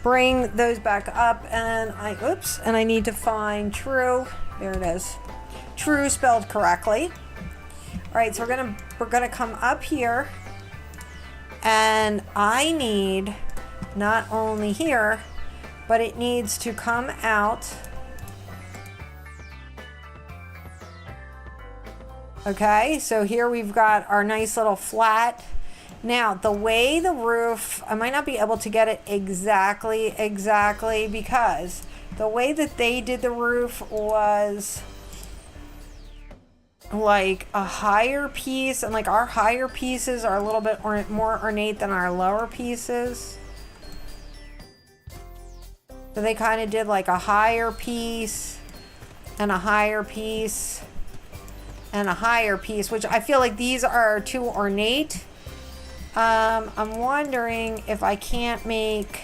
bring those back up, and I need to find true. There it is. True spelled correctly. All right, so we're gonna come up here, and I need not only here, but it needs to come out. Okay, so here we've got our nice little flat. Now, the way the roof, I might not be able to get it exactly, because the way that they did the roof was like a higher piece, and like our higher pieces are a little bit more ornate than our lower pieces. So they kind of did like a higher piece and a higher piece and a higher piece, which I feel like these are too ornate. I'm wondering if I can't make,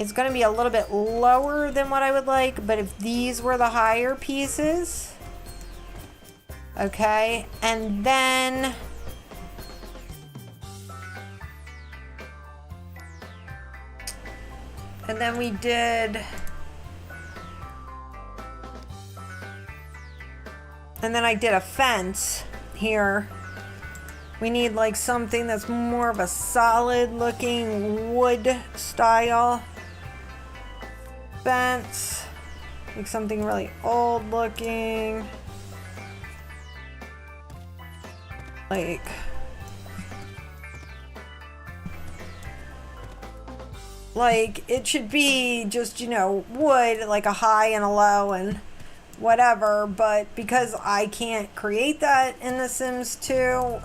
it's going to be a little bit lower than what I would like, but if these were the higher pieces, okay, and then we did, and then I did a fence here. We need like something that's more of a solid looking wood style fence, like something really old looking, like it should be just, you know, wood, like a high and a low and whatever, but because I can't create that in The Sims 2,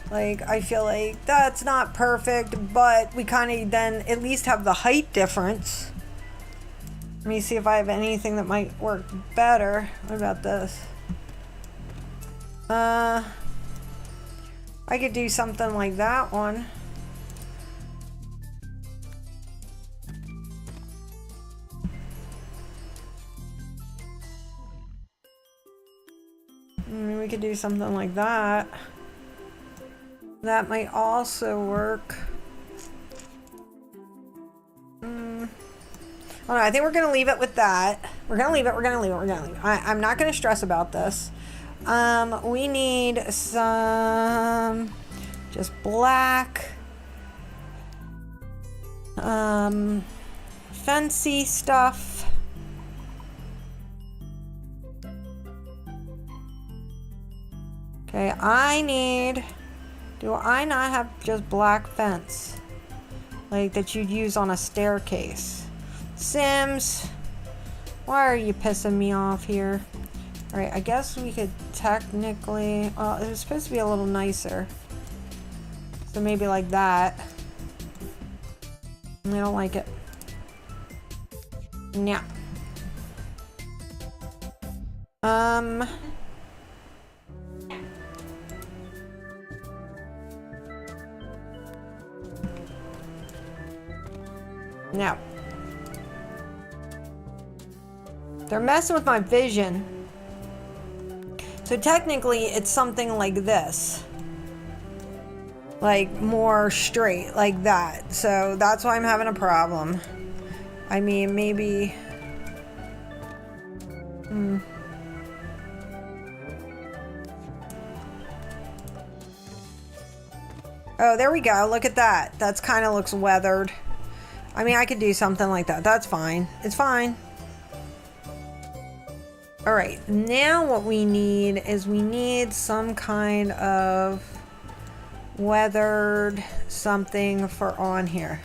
like, I feel like that's not perfect, but we kind of then at least have the height difference. Let me see if I have anything that might work better. What about this? I could do something like that one. We could do something like that. That might also work. I don't know. I think we're going to leave it with that. We're going to leave it. I'm not going to stress about this. We need some just black fancy stuff. Okay, do I not have just black fence? Like that you'd use on a staircase? Sims, why are you pissing me off here? Alright, I guess we could technically, well, it was supposed to be a little nicer. So maybe like that. I don't like it. No. No. They're messing with my vision. So technically, it's something like this. Like more straight, like that. So that's why I'm having a problem. I mean, maybe... Oh, there we go. Look at that. That's kind of looks weathered. I mean, I could do something like that. That's fine. It's fine. All right. Now what we need is we need some kind of weathered something for on here.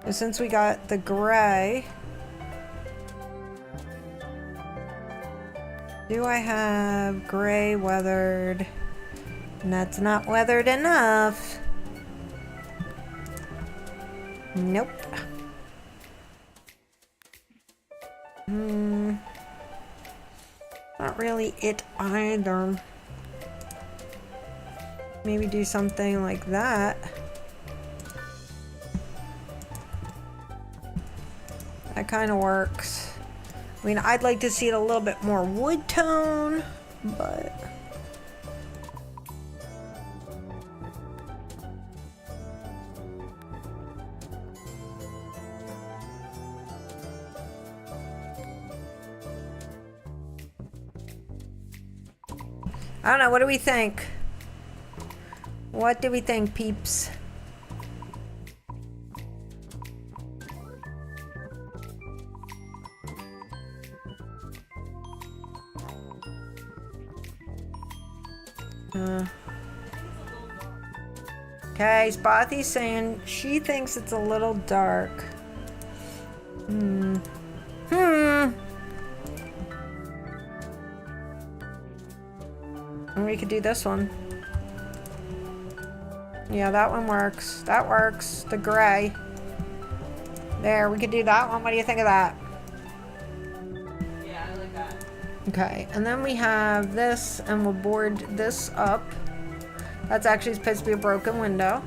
So since we got the gray... Do I have gray weathered? And that's not weathered enough. Nope. Not really it either. Maybe do something like that. That kind of works. I mean, I'd like to see it a little bit more wood tone, but... I don't know, what do we think? What do we think, peeps? Okay, Spothy's saying she thinks it's a little dark. We could do this one. Yeah, that one works. That works. The gray. There, we could do that one. What do you think of that? Yeah, I like that. Okay, and then we have this, and we'll board this up. That's actually supposed to be a broken window.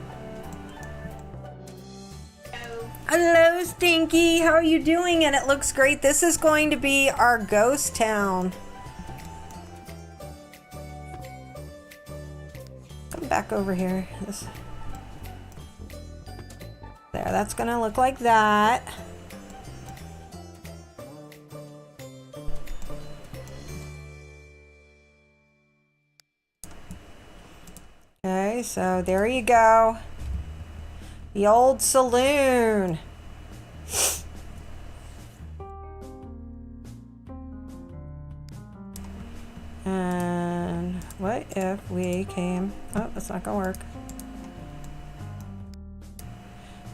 Hello, Stinky. How are you doing? And it looks great. This is going to be our ghost town. Come back over here. There, that's going to look like that. Okay, so there you go. The old saloon. And what if we came... Oh, that's not gonna work.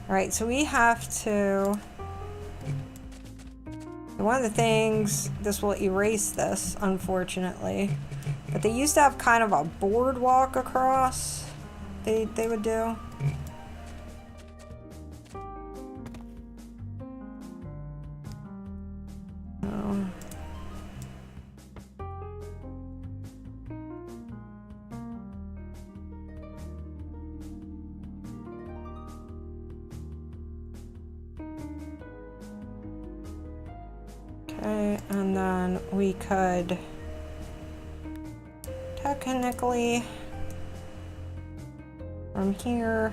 Alright, so we have to... One of the things... This will erase this, unfortunately. But they used to have kind of a boardwalk across. They would do. Oh. Okay, and then we could technically from here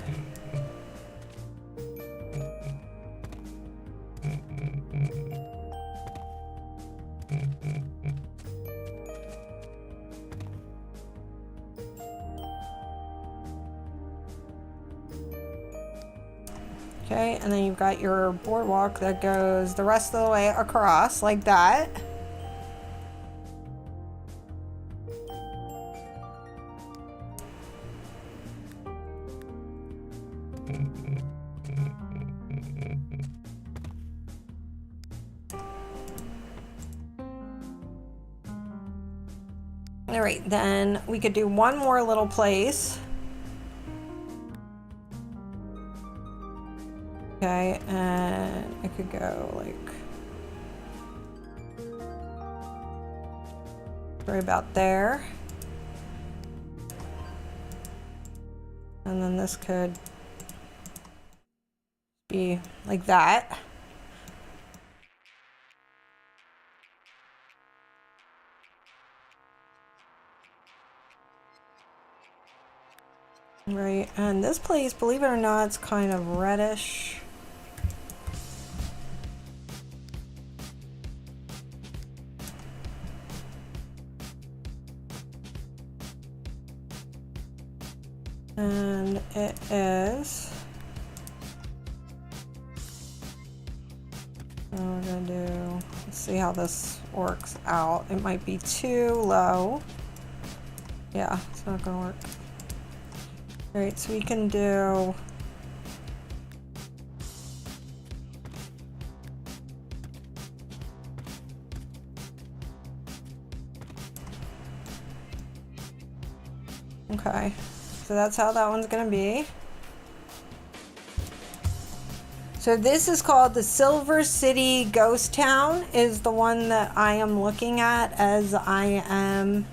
okay, and then you've got your boardwalk that goes the rest of the way across like that. All right, then we could do one more little place. Okay, and I could go like right about there. And then this could be like that. Right, and this place, believe it or not, it's kind of reddish. And it is. What we're gonna do, let's see how this works out. It might be too low. Yeah, it's not gonna work. All right, so we can do. Okay, so that's how that one's gonna be. So this is called the Silver City Ghost Town, is the one that I am looking at as I am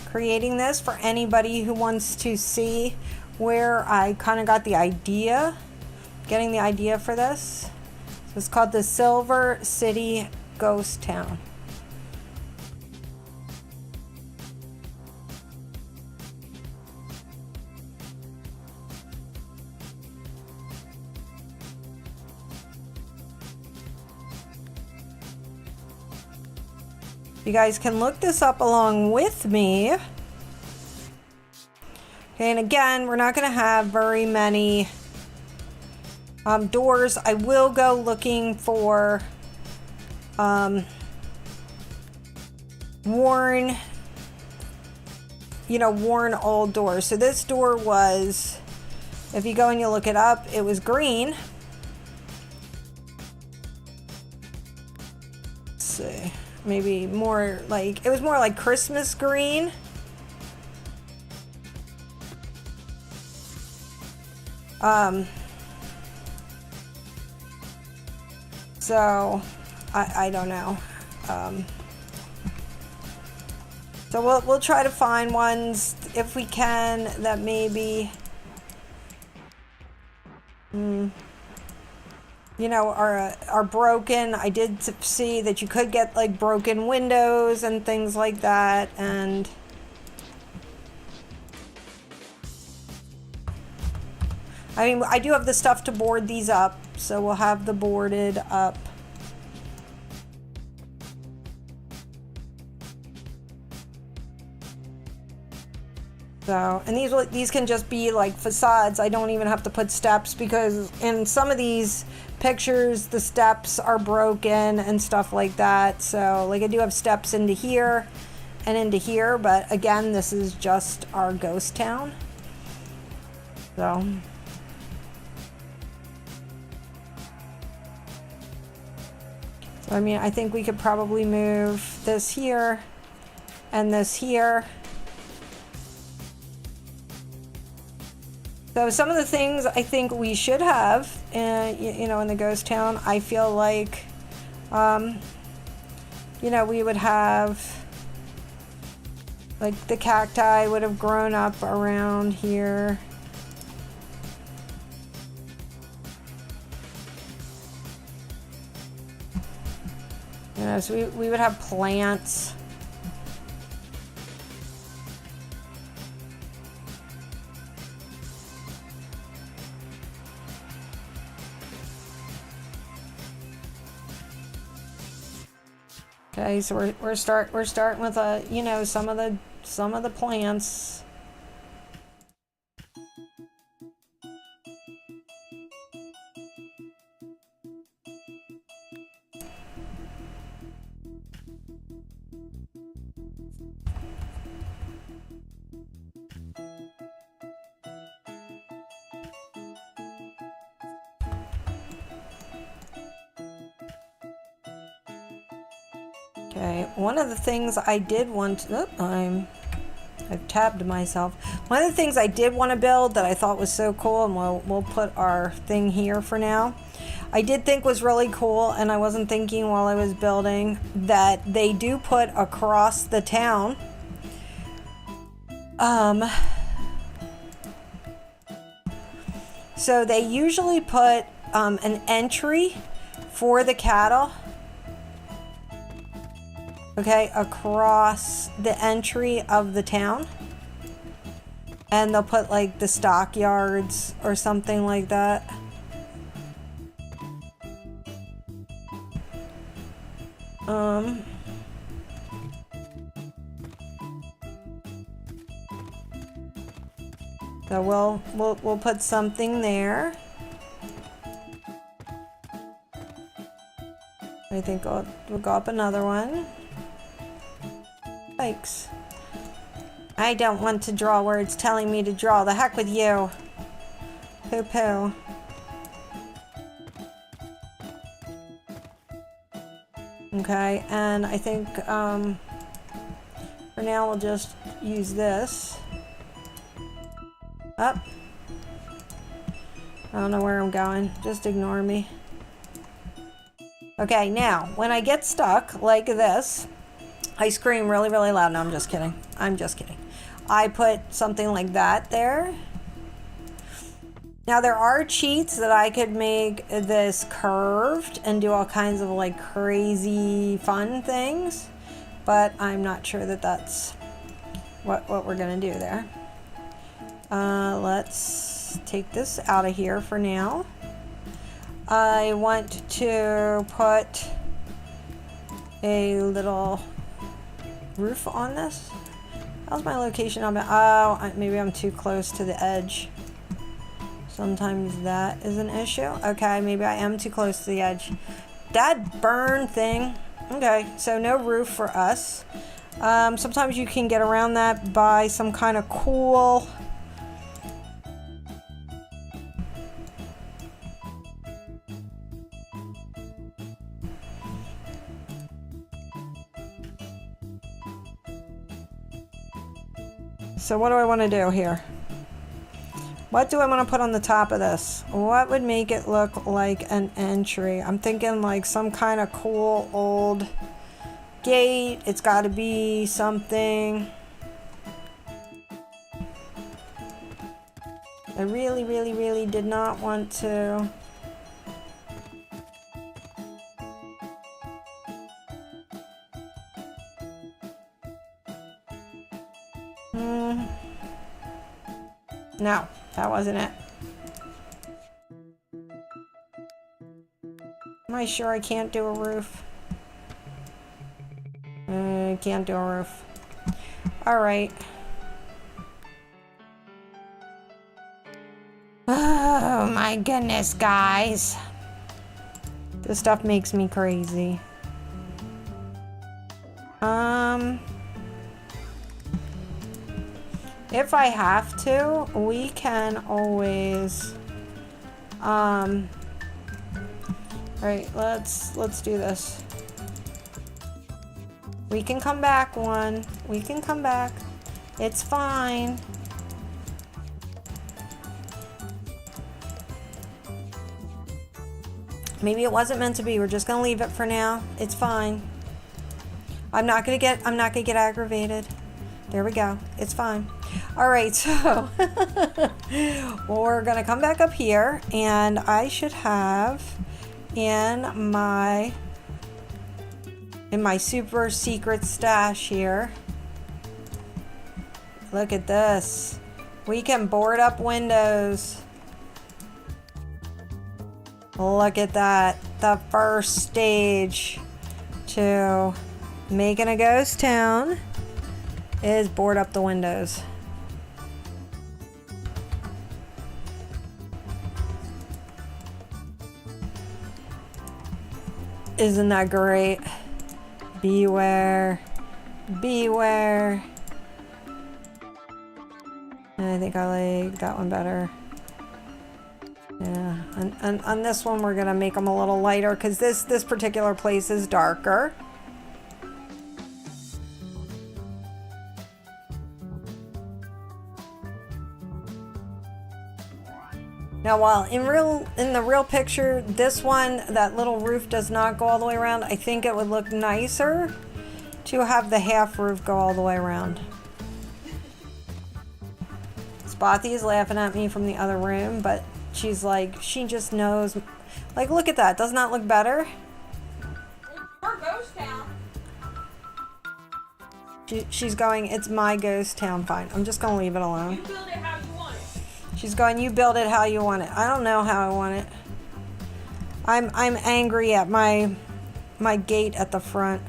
creating this for anybody who wants to see where I kind of got the idea, getting the idea for this. So it's called the Silver City Ghost Town. You guys can look this up along with me. Okay, and again, we're not going to have very many doors. I will go looking for worn old doors. So this door was, if you go and you look it up, it was green. Let's see. Maybe more like, it was more like Christmas green. So I don't know. So we'll try to find ones if we can that maybe are broken. I did see that you could get like broken windows and things like that, and I mean, I do have the stuff to board these up, so we'll have the boarded up. So, and these can just be like facades. I don't even have to put steps, because in some of these pictures the steps are broken and stuff like that. So like I do have steps into here and into here, but again, this is just our ghost town. So I mean, I think we could probably move this here and this here. So some of the things I think we should have, in the ghost town, I feel like, we would have, like the cacti would have grown up around here. So we would have plants. Okay, so we're starting with some of the plants. Okay, one of the things I did want to, I've tabbed myself. One of the things I did want to build that I thought was so cool, and we'll put our thing here for now. I did think was really cool, and I wasn't thinking while I was building, that they do put across the So they usually put an entry for the cattle, okay, across the entry of the town. And they'll put like the stockyards or something like that. So we'll put something there. I think we'll go up another one. Thanks. I don't want to draw where it's telling me to draw. The heck with you. Poo poo. Okay, and I think for now we'll just use this. Up. I don't know where I'm going. Just ignore me. Okay, now, when I get stuck like this, I scream really, really loud. No, I'm just kidding. I'm just kidding. I put something like that there. Now, there are cheats that I could make this curved and do all kinds of like crazy fun things, but I'm not sure that that's what we're gonna do there. Let's take this out of here for now. I want to put a little roof on this. How's my location on it? Oh, maybe I'm too close to the edge. Sometimes that is an issue. Okay, maybe I am too close to the edge. That burn thing. Okay, so no roof for us. Sometimes you can get around that by some kind of cool... So what do I want to do here? What do I want to put on the top of this? What would make it look like an entry? I'm thinking like some kind of cool old gate. It's got to be something. I really, really, really did not want to. No, that wasn't it. Am I sure I can't do a roof? Can't do a roof. Alright. Oh my goodness, guys. This stuff makes me crazy. If I have to, we can always, alright, let's do this. We can come back one. We can come back. It's fine. Maybe it wasn't meant to be. We're just gonna leave it for now. It's fine. I'm not gonna get aggravated. There we go. It's fine. All right, so we're gonna come back up here, and I should have in my super secret stash here. Look at this. We can board up windows. Look at that. The first stage to making a ghost town is board up the windows. Isn't that great? Beware. Beware. I think I like that one better. Yeah, and on this one we're gonna make them a little lighter because this particular place is darker. Now, while in the real picture, this one, that little roof does not go all the way around, I think it would look nicer to have the half roof go all the way around. Spotty is laughing at me from the other room, but she's like, she just knows. Like, look at that. Doesn't that look better? Or ghost town. She's going, it's my ghost town. Fine. I'm just going to leave it alone. You build it how you want it. She's going, you build it how you want it. I don't know how I want it. I'm angry at my gate at the front.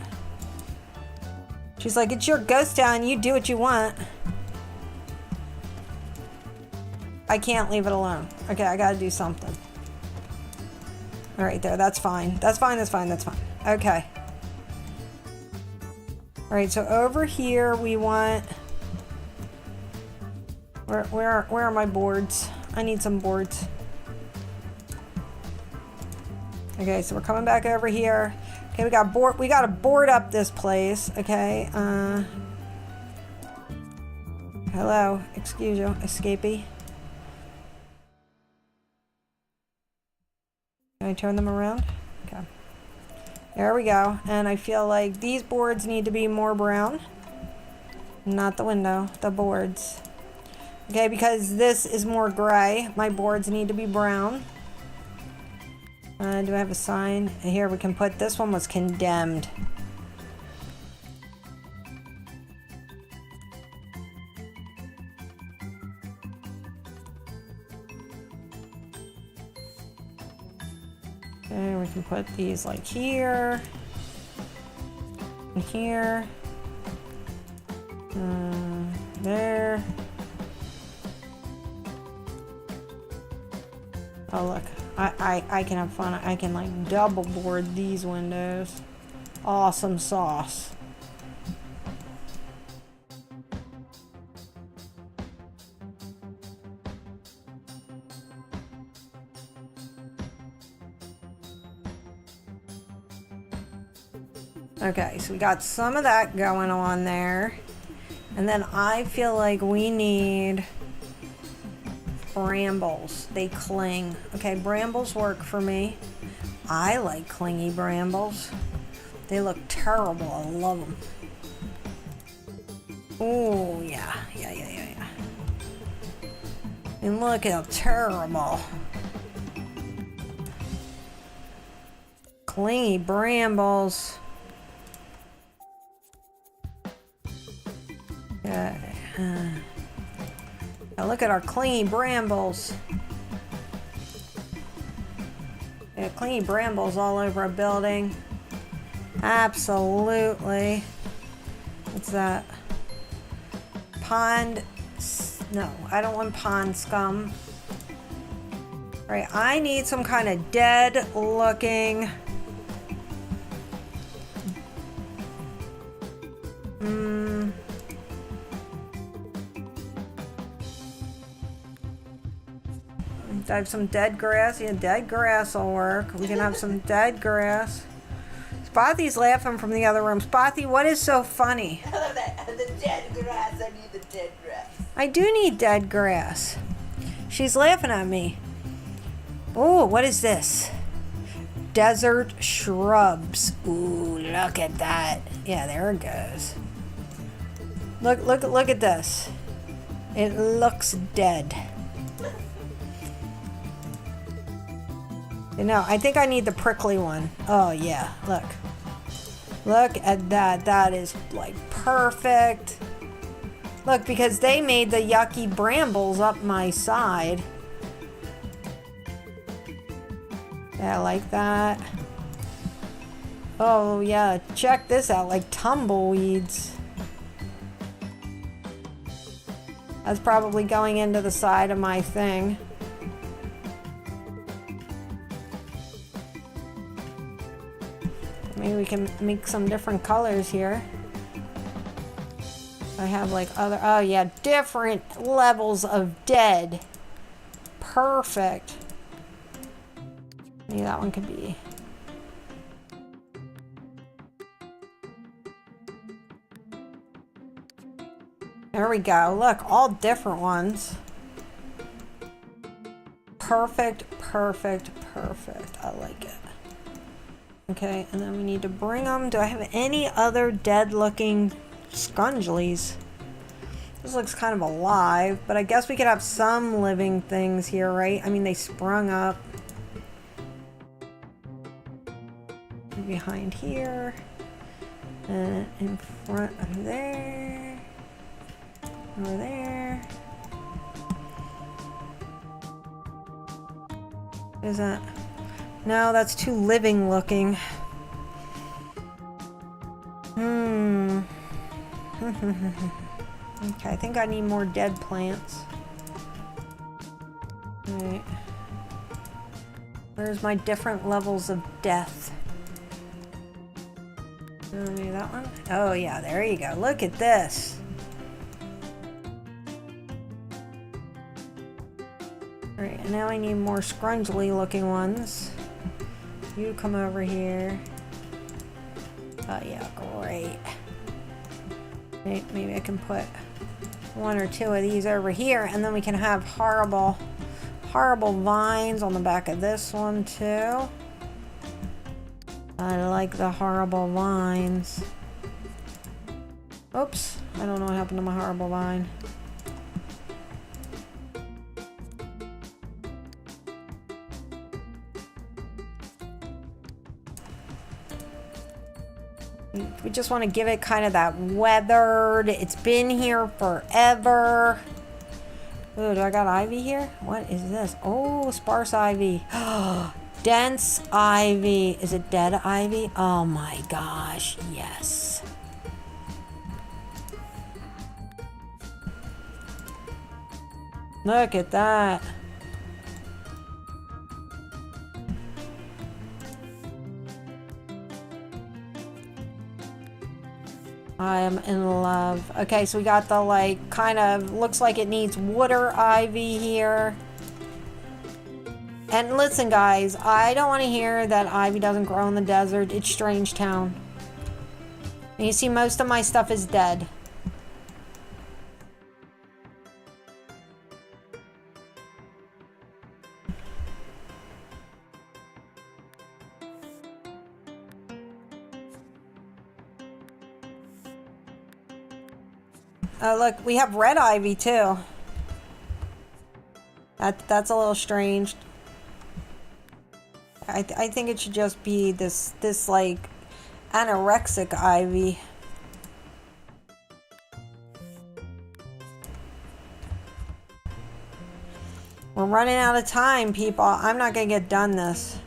She's like, it's your ghost town. You do what you want. I can't leave it alone. Okay, I gotta do something. All right, there. That's fine. That's fine. That's fine. That's fine. Okay. All right. So over here we want. Where are my boards? I need some boards. Okay, so we're coming back over here. Okay, we got to board up this place. Okay. Hello. Excuse you, escapee. Can I turn them around? Okay. There we go. And I feel like these boards need to be more brown. Not the window, the boards. Okay, because this is more gray. My boards need to be brown. Do I have a sign? Here we can put, this one was condemned. Okay, we can put these like here. And here. There. Oh look, I can have fun. I can like double board these windows. Awesome sauce. Okay, so we got some of that going on there. And then I feel like we need brambles. They cling. Okay, brambles work for me. I like clingy brambles. They look terrible. I love them. Oh, yeah. And look how terrible. Clingy brambles. Now look at our clingy brambles. Yeah, clingy brambles all over a building. Absolutely. What's that? Pond. No, I don't want pond scum. All right, I need some kind of dead looking. I have some dead grass. Yeah, dead grass will work. We can have some dead grass. Spothy's laughing from the other room. Spothy, what is so funny? I love that. The dead grass. I need the dead grass. I do need dead grass. She's laughing at me. Oh, what is this? Desert shrubs. Ooh, look at that. Yeah, there it goes. Look at this. It looks dead. You know, I think I need the prickly one. Oh, yeah. Look. Look at that. That is, like, perfect. Look, because they made the yucky brambles up my side. Yeah, I like that. Oh, yeah. Check this out. Like tumbleweeds. That's probably going into the side of my thing. Maybe we can make some different colors here. I have like other, oh yeah, different levels of dead. Perfect. Maybe that one could be. There we go. Look, all different ones. Perfect, perfect, perfect. I like it. Okay, and then we need to bring them. Do I have any other dead looking scungilies? This looks kind of alive, but I guess we could have some living things here, right? I mean, they sprung up. Behind here. And in front of there. Over there. What is that? No, that's too living looking. Okay, I think I need more dead plants. Alright. Where's my different levels of death? Maybe that one? Oh yeah, there you go. Look at this. Alright, and now I need more scrungly looking ones. You come over here. Oh yeah, great. Maybe I can put one or two of these over here, and then we can have horrible vines on the back of this one too. I like the horrible vines. Oops, I don't know what happened to my horrible vine. We just want to give it kind of that weathered. It's been here forever. Ooh, do I got ivy here? What is this? Oh, sparse ivy. Dense ivy. Is it dead ivy? Oh my gosh, yes. Look at that. I am in love. Okay, so we got the like kind of looks like it needs water ivy here. And listen guys, I don't want to hear that ivy doesn't grow in the desert. It's Strangetown. And you see most of my stuff is dead. Oh look, we have red ivy too. That's a little strange. I think it should just be this like anorexic ivy. We're running out of time, people. I'm not gonna get done this.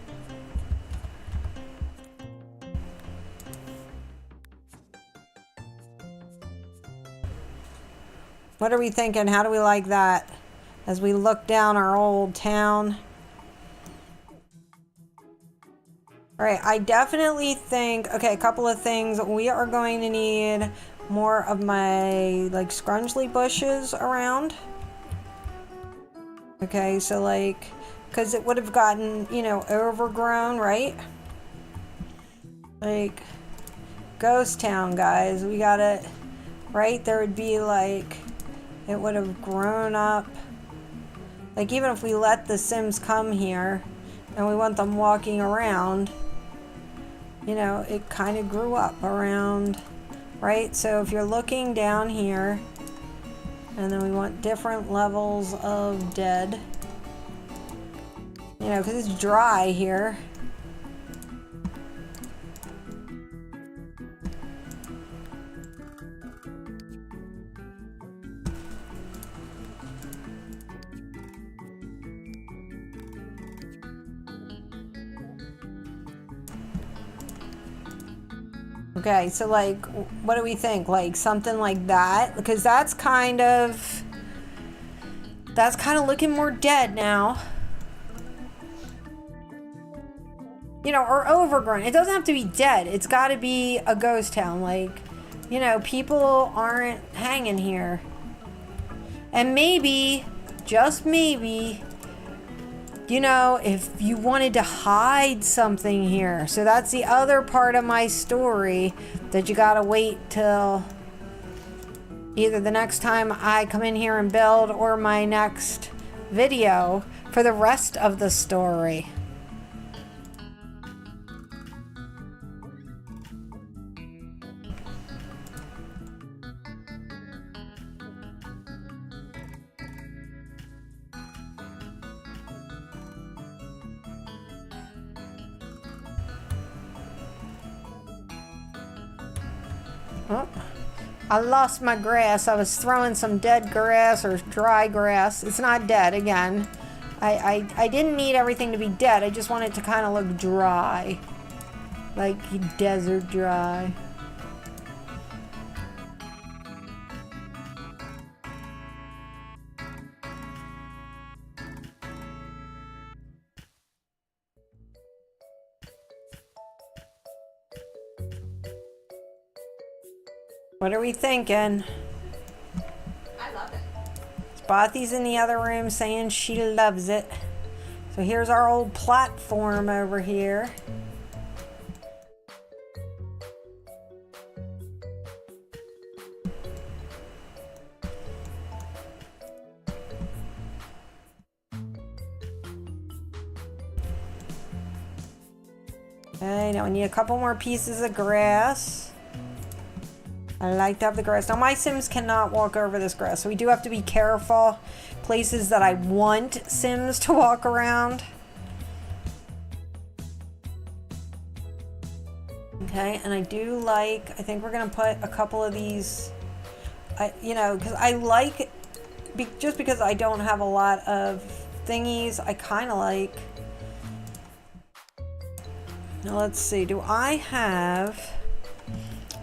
What are we thinking? How do we like that? As we look down our old town. Alright, I definitely think, okay, a couple of things. We are going to need more of my, like, scrungly bushes around. Okay, so, like, because it would have gotten, you know, overgrown, right? Like, ghost town, guys. We got it, right? There would be, like, it would have grown up. Like, even if we let the Sims come here and we want them walking around, you know, it kind of grew up around, right? So if you're looking down here, and then we want different levels of dead, you know, because it's dry here. Okay, so like, what do we think? Like something like that? Because that's kind of looking more dead now. You know, or overgrown. It doesn't have to be dead. It's got to be a ghost town. Like, you know, people aren't hanging here. And maybe, just maybe, you know, if you wanted to hide something here. So that's the other part of my story that you gotta wait till either the next time I come in here and build or my next video for the rest of the story. Oh, I lost my grass. I was throwing some dead grass or dry grass. It's not dead again. I didn't need everything to be dead. I just want it to kind of look dry. Like desert dry. What are we thinking? I love it. Spothy's in the other room saying she loves it. So here's our old platform over here. Okay, now we need a couple more pieces of grass. I like to have the grass. Now my Sims cannot walk over this grass, so we do have to be careful. Places that I want Sims to walk around. Okay, and I do like, I think we're gonna put a couple of these, you know, because I like, just because I don't have a lot of thingies, I kind of like. Now let's see, do I have,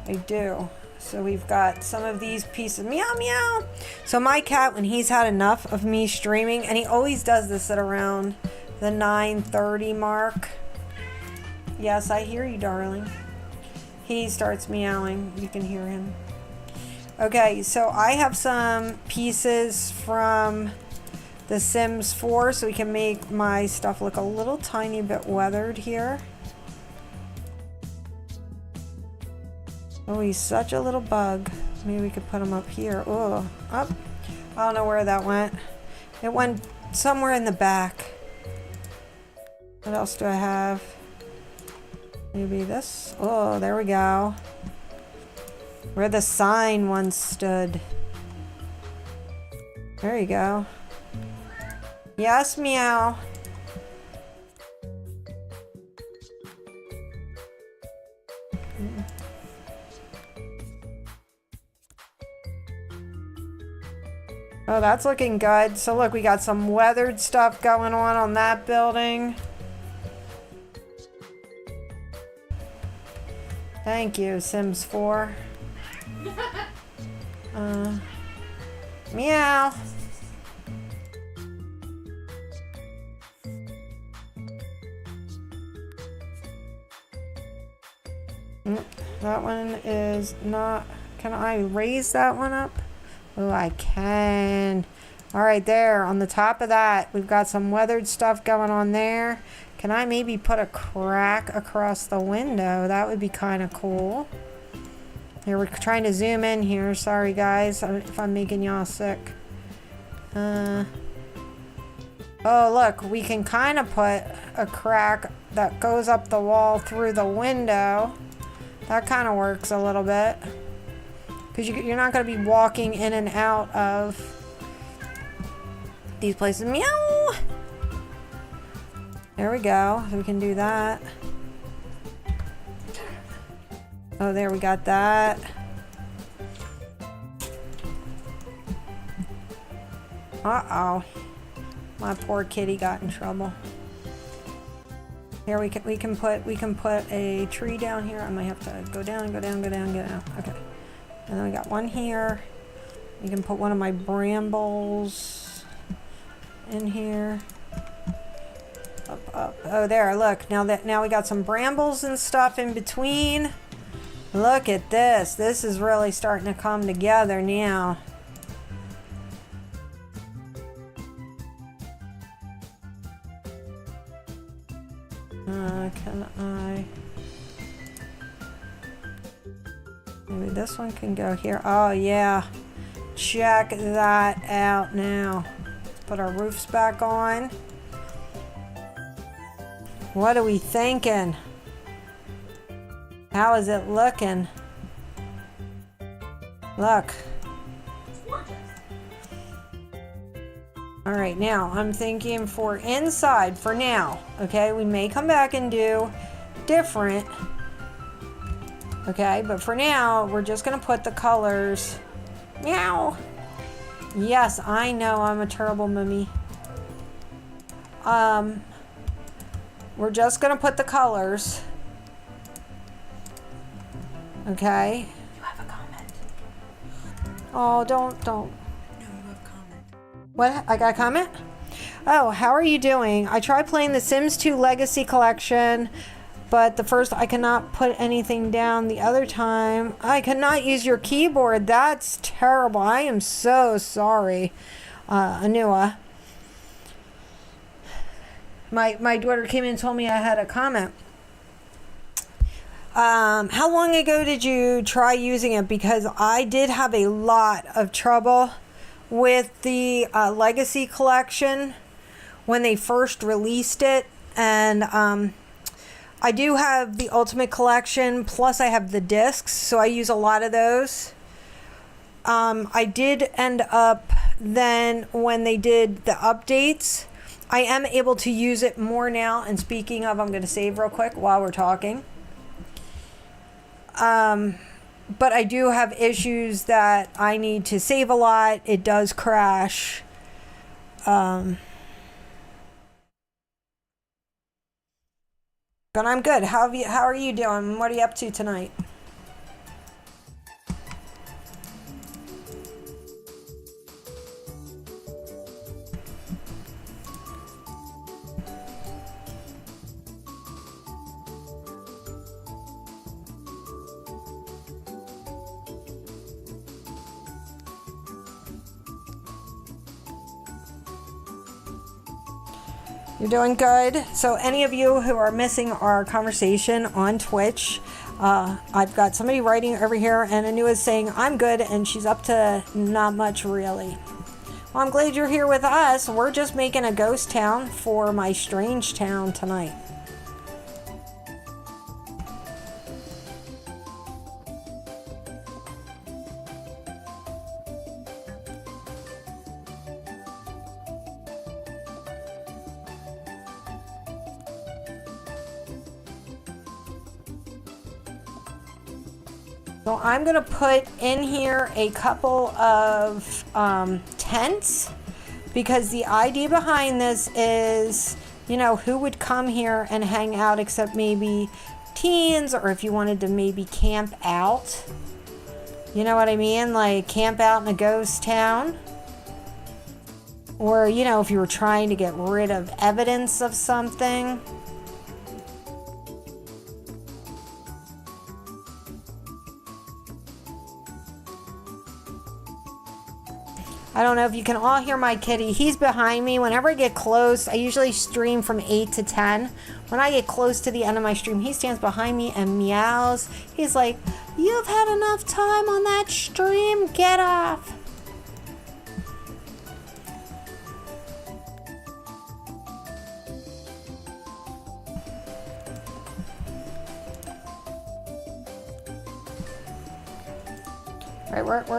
I do. So we've got some of these pieces. Meow, meow. So my cat, when he's had enough of me streaming, and he always does this at around the 9:30 mark. Yes, I hear you, darling. He starts meowing. You can hear him. Okay, so I have some pieces from The Sims 4, so we can make my stuff look a little tiny bit weathered here. Oh, he's such a little bug. Maybe we could put him up here. Oh, up. I don't know where that went. It went somewhere in the back. What else do I have? Maybe this. Oh, there we go. Where the sign once stood. There you go. Yes, meow. Oh, that's looking good. So look, we got some weathered stuff going on that building. Thank you, Sims 4. Meow. That one is not... Can I raise that one up? Oh, I can. All right, there on the top of that, we've got some weathered stuff going on there. Can I maybe put a crack across the window? That would be kind of cool. Here, we're trying to zoom in here. Sorry, guys, if I'm making y'all sick. Oh, look, we can kind of put a crack that goes up the wall through the window. That kind of works a little bit. Because you're not going to be walking in and out of these places. Meow! There we go. So we can do that. Oh, there we got that. Uh-oh. My poor kitty got in trouble. Here we can put a tree down here. I might have to go down, go down, go down, go down. Okay. And then we got one here. You can put one of my brambles in here. Up, up. Oh, there, look. Now we got some brambles and stuff in between. Look at this. This is really starting to come together now. Can I... Maybe this one can go here. Oh, yeah. Check that out now. Let's put our roofs back on. What are we thinking? How is it looking? Look. It's gorgeous. All right, now I'm thinking for inside for now. Okay, we may come back and do different. Okay, but for now, we're just gonna put the colors. Meow. Yes, I know I'm a terrible mummy. We're just gonna put the colors. Okay. You have a comment. Oh, don't. No, you have a comment. What? I got a comment? Oh, how are you doing? I tried playing the Sims 2 Legacy Collection, but the first I cannot put anything down. The other time, I cannot use your keyboard. That's terrible. I am so sorry, Anua. My daughter came in and told me I had a comment. How long ago did you try using it? Because I did have a lot of trouble with the Legacy Collection when they first released it. And I do have the Ultimate Collection, plus I have the discs, so I use a lot of those. I did end up then, when they did the updates, I am able to use it more now. And speaking of, I'm going to save real quick while we're talking. But I do have issues that I need to save a lot. It does crash. But I'm good. How are you doing? What are you up to tonight? You're doing good. So any of you who are missing our conversation on Twitch, I've got somebody writing over here, and Anu is saying, I'm good, and she's up to not much really. Well, I'm glad you're here with us. We're just making a ghost town for my Strangetown tonight. So I'm going to put in here a couple of tents, because the idea behind this is, you know, who would come here and hang out except maybe teens, or if you wanted to maybe camp out. You know what I mean? Like camp out in a ghost town. Or, you know, if you were trying to get rid of evidence of something. I don't know if you can all hear my kitty. He's behind me. Whenever I get close, I usually stream from 8 to 10. When I get close to the end of my stream, he stands behind me and meows. He's like, you've had enough time on that stream. Get off. All right,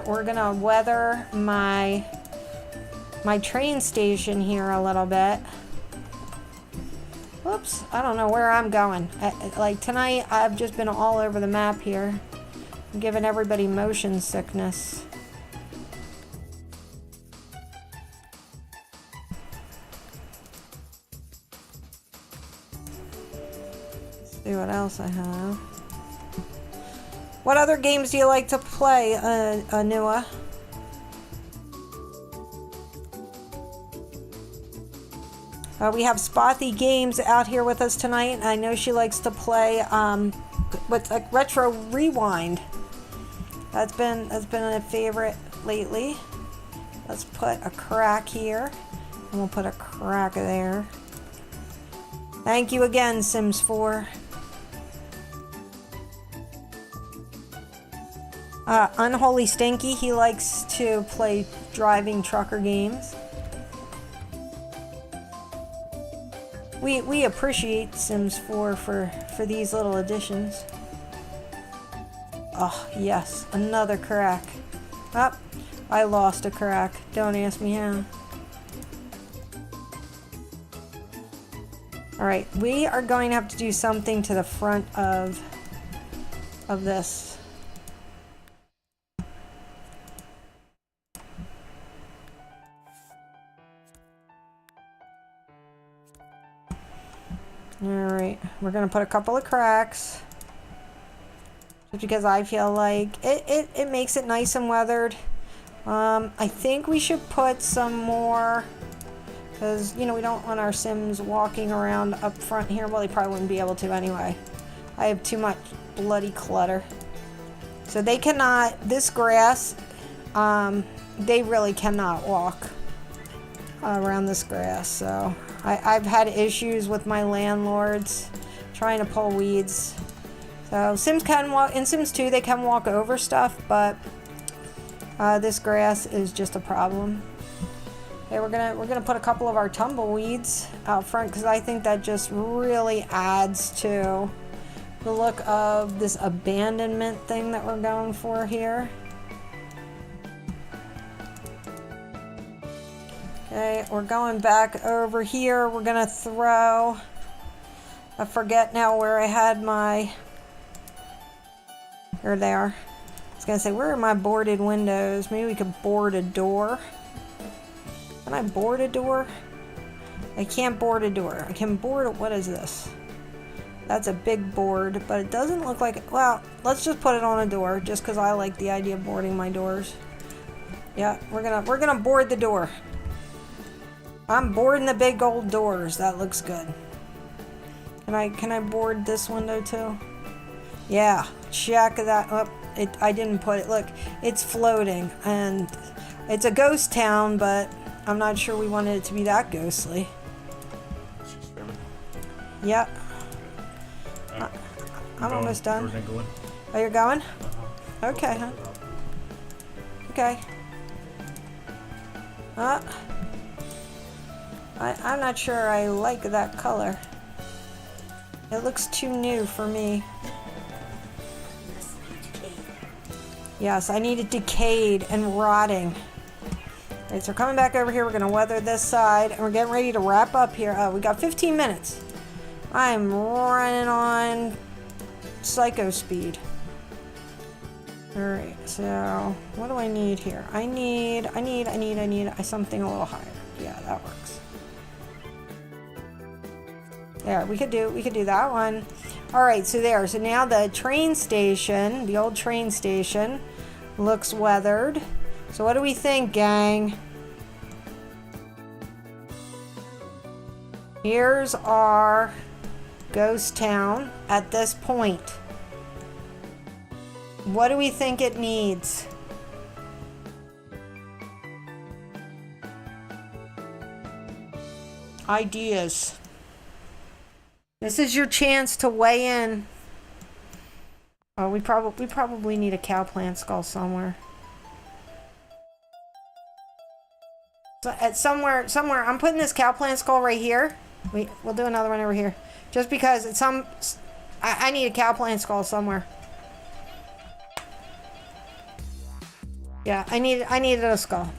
we're gonna weather my train station here a little bit. Whoops, I don't know where I'm going. Like tonight, I've just been all over the map here. I'm giving everybody motion sickness. Let's see what else I have. What other games do you like to play, Anua? We have Spothy Games out here with us tonight. I know she likes to play what's like Retro Rewind. That's been a favorite lately. Let's put a crack here, and we'll put a crack there. Thank you again, Sims 4. Unholy Stinky, he likes to play driving trucker games. We appreciate Sims 4 for these little additions. Oh, yes, another crack. Oh, I lost a crack. Don't ask me how. Alright, we are going to have to do something to the front of of this. Alright, we're gonna put a couple of cracks. Just because I feel like it makes it nice and weathered. I think we should put some more, because, you know, we don't want our Sims walking around up front here. Well, they probably wouldn't be able to anyway. I have too much bloody clutter. So they cannot, this grass, they really cannot walk around this grass. So I've had issues with my landlords trying to pull weeds. So Sims can walk, in Sims 2 they can walk over stuff, but this grass is just a problem. Okay, we're gonna put a couple of our tumbleweeds out front because I think that just really adds to the look of this abandonment thing that we're going for here. Okay, we're going back over here. We're gonna throw, I forget now where I had my, here they are. I was gonna say, where are my boarded windows? Maybe we could board a door. Can I board a door? I can't board a door. I can board a, what is this? That's a big board, but it doesn't look like, well, let's just put it on a door just because I like the idea of boarding my doors. Yeah, we're gonna board the door. I'm boarding the big old doors. That looks good. Can I board this window too? Yeah, check that up. I didn't put it. Look, it's floating and it's a ghost town, but I'm not sure we wanted it to be that ghostly. Yep. I'm almost done. Oh, you're going? Okay, huh? Okay. I'm not sure I like that color. It looks too new for me. Yes, I need it decayed and rotting. Alright, so we're coming back over here. We're going to weather this side. And we're getting ready to wrap up here. Oh, we got 15 minutes. I'm running on psycho speed. Alright, so what do I need here? I need something a little higher. Yeah, that works. There, we could do that one. Alright, so there. So now the train station, the old train station, looks weathered. So what do we think, gang? Here's our ghost town at this point. What do we think it needs? Ideas. This is your chance to weigh in. Oh, we probably need a cow plant skull somewhere. So at somewhere, I'm putting this cow plant skull right here. We'll do another one over here, just because it's I need a cow plant skull somewhere. Yeah, I needed a skull.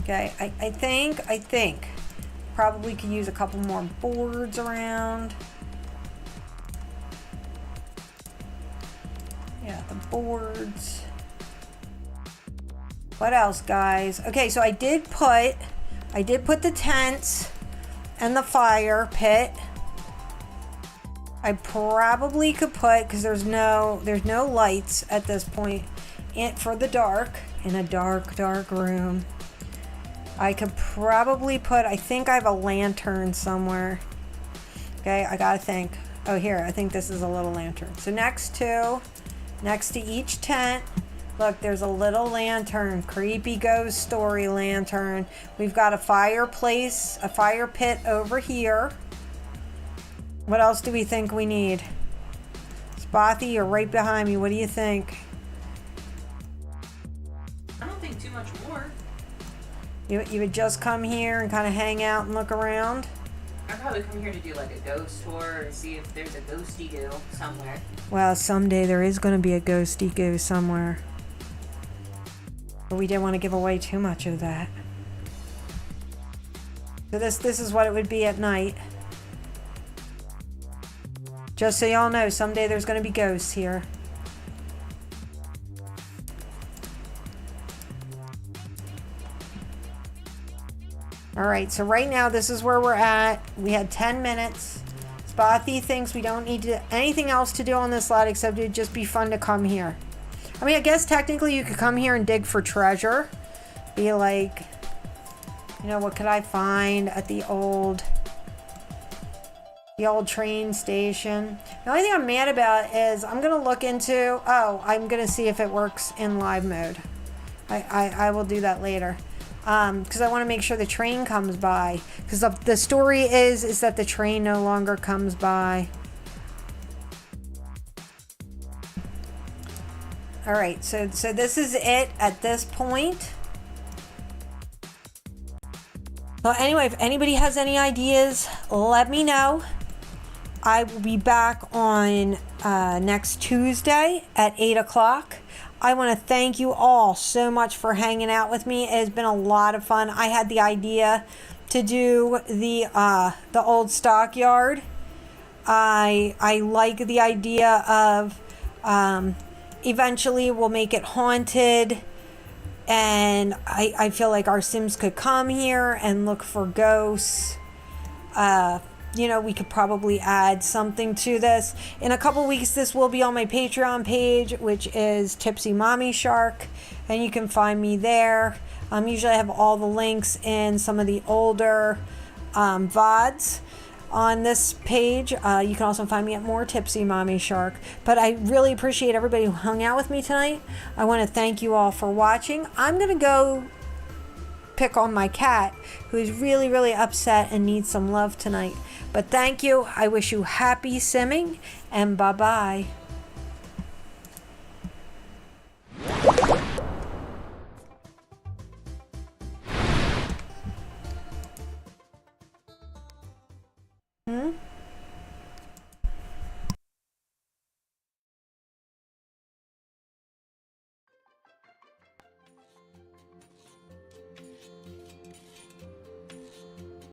Okay, I think probably could use a couple more boards around. Yeah, the boards. What else, guys? Okay, so I did put the tents and the fire pit. I probably could put, because there's no lights at this point for the dark, in a dark room. I could probably put, I think I have a lantern somewhere. Okay, I gotta think. Oh, here, I think this is a little lantern. So next to each tent, look, there's a little lantern, creepy ghost story lantern. We've got a fireplace, a fire pit over here. What else do we think we need? Spothy, you're right behind me. What do you think? I don't think too much more. You would just come here and kind of hang out and look around? I'd probably come here to do like a ghost tour or see if there's a ghosty goo somewhere. Well, someday there is going to be a ghosty goo somewhere. But we didn't want to give away too much of that. So this is what it would be at night. Just so y'all know, someday there's going to be ghosts here. All right, so right now this is where we're at. We had 10 minutes. Spothy thinks we don't need anything else to do on this lot except it'd just be fun to come here. I mean, I guess technically you could come here and dig for treasure. Be like, you know, what could I find at the old train station? The only thing I'm mad about is I'm going to look into, I'm going to see if it works in live mode. I will do that later. Because I want to make sure the train comes by. Because the story is that the train no longer comes by. All right, so this is it at this point. Well, anyway, if anybody has any ideas, let me know. I will be back on next Tuesday at 8 o'clock. I want to thank you all so much for hanging out with me. It has been a lot of fun. I had the idea to do the old stockyard. I like the idea of eventually we'll make it haunted, and I feel like our Sims could come here and look for ghosts. You know, we could probably add something to this. In a couple weeks, this will be on my Patreon page, which is Tipsy Mommy Shark, and you can find me there. Usually I have all the links in some of the older VODs on this page. You can also find me at MoreTipsyMommyShark. But I really appreciate everybody who hung out with me tonight. I want to thank you all for watching. I'm going to go pick on my cat, who is really, really upset and needs some love tonight. But thank you. I wish you happy simming, and bye-bye. Hmm?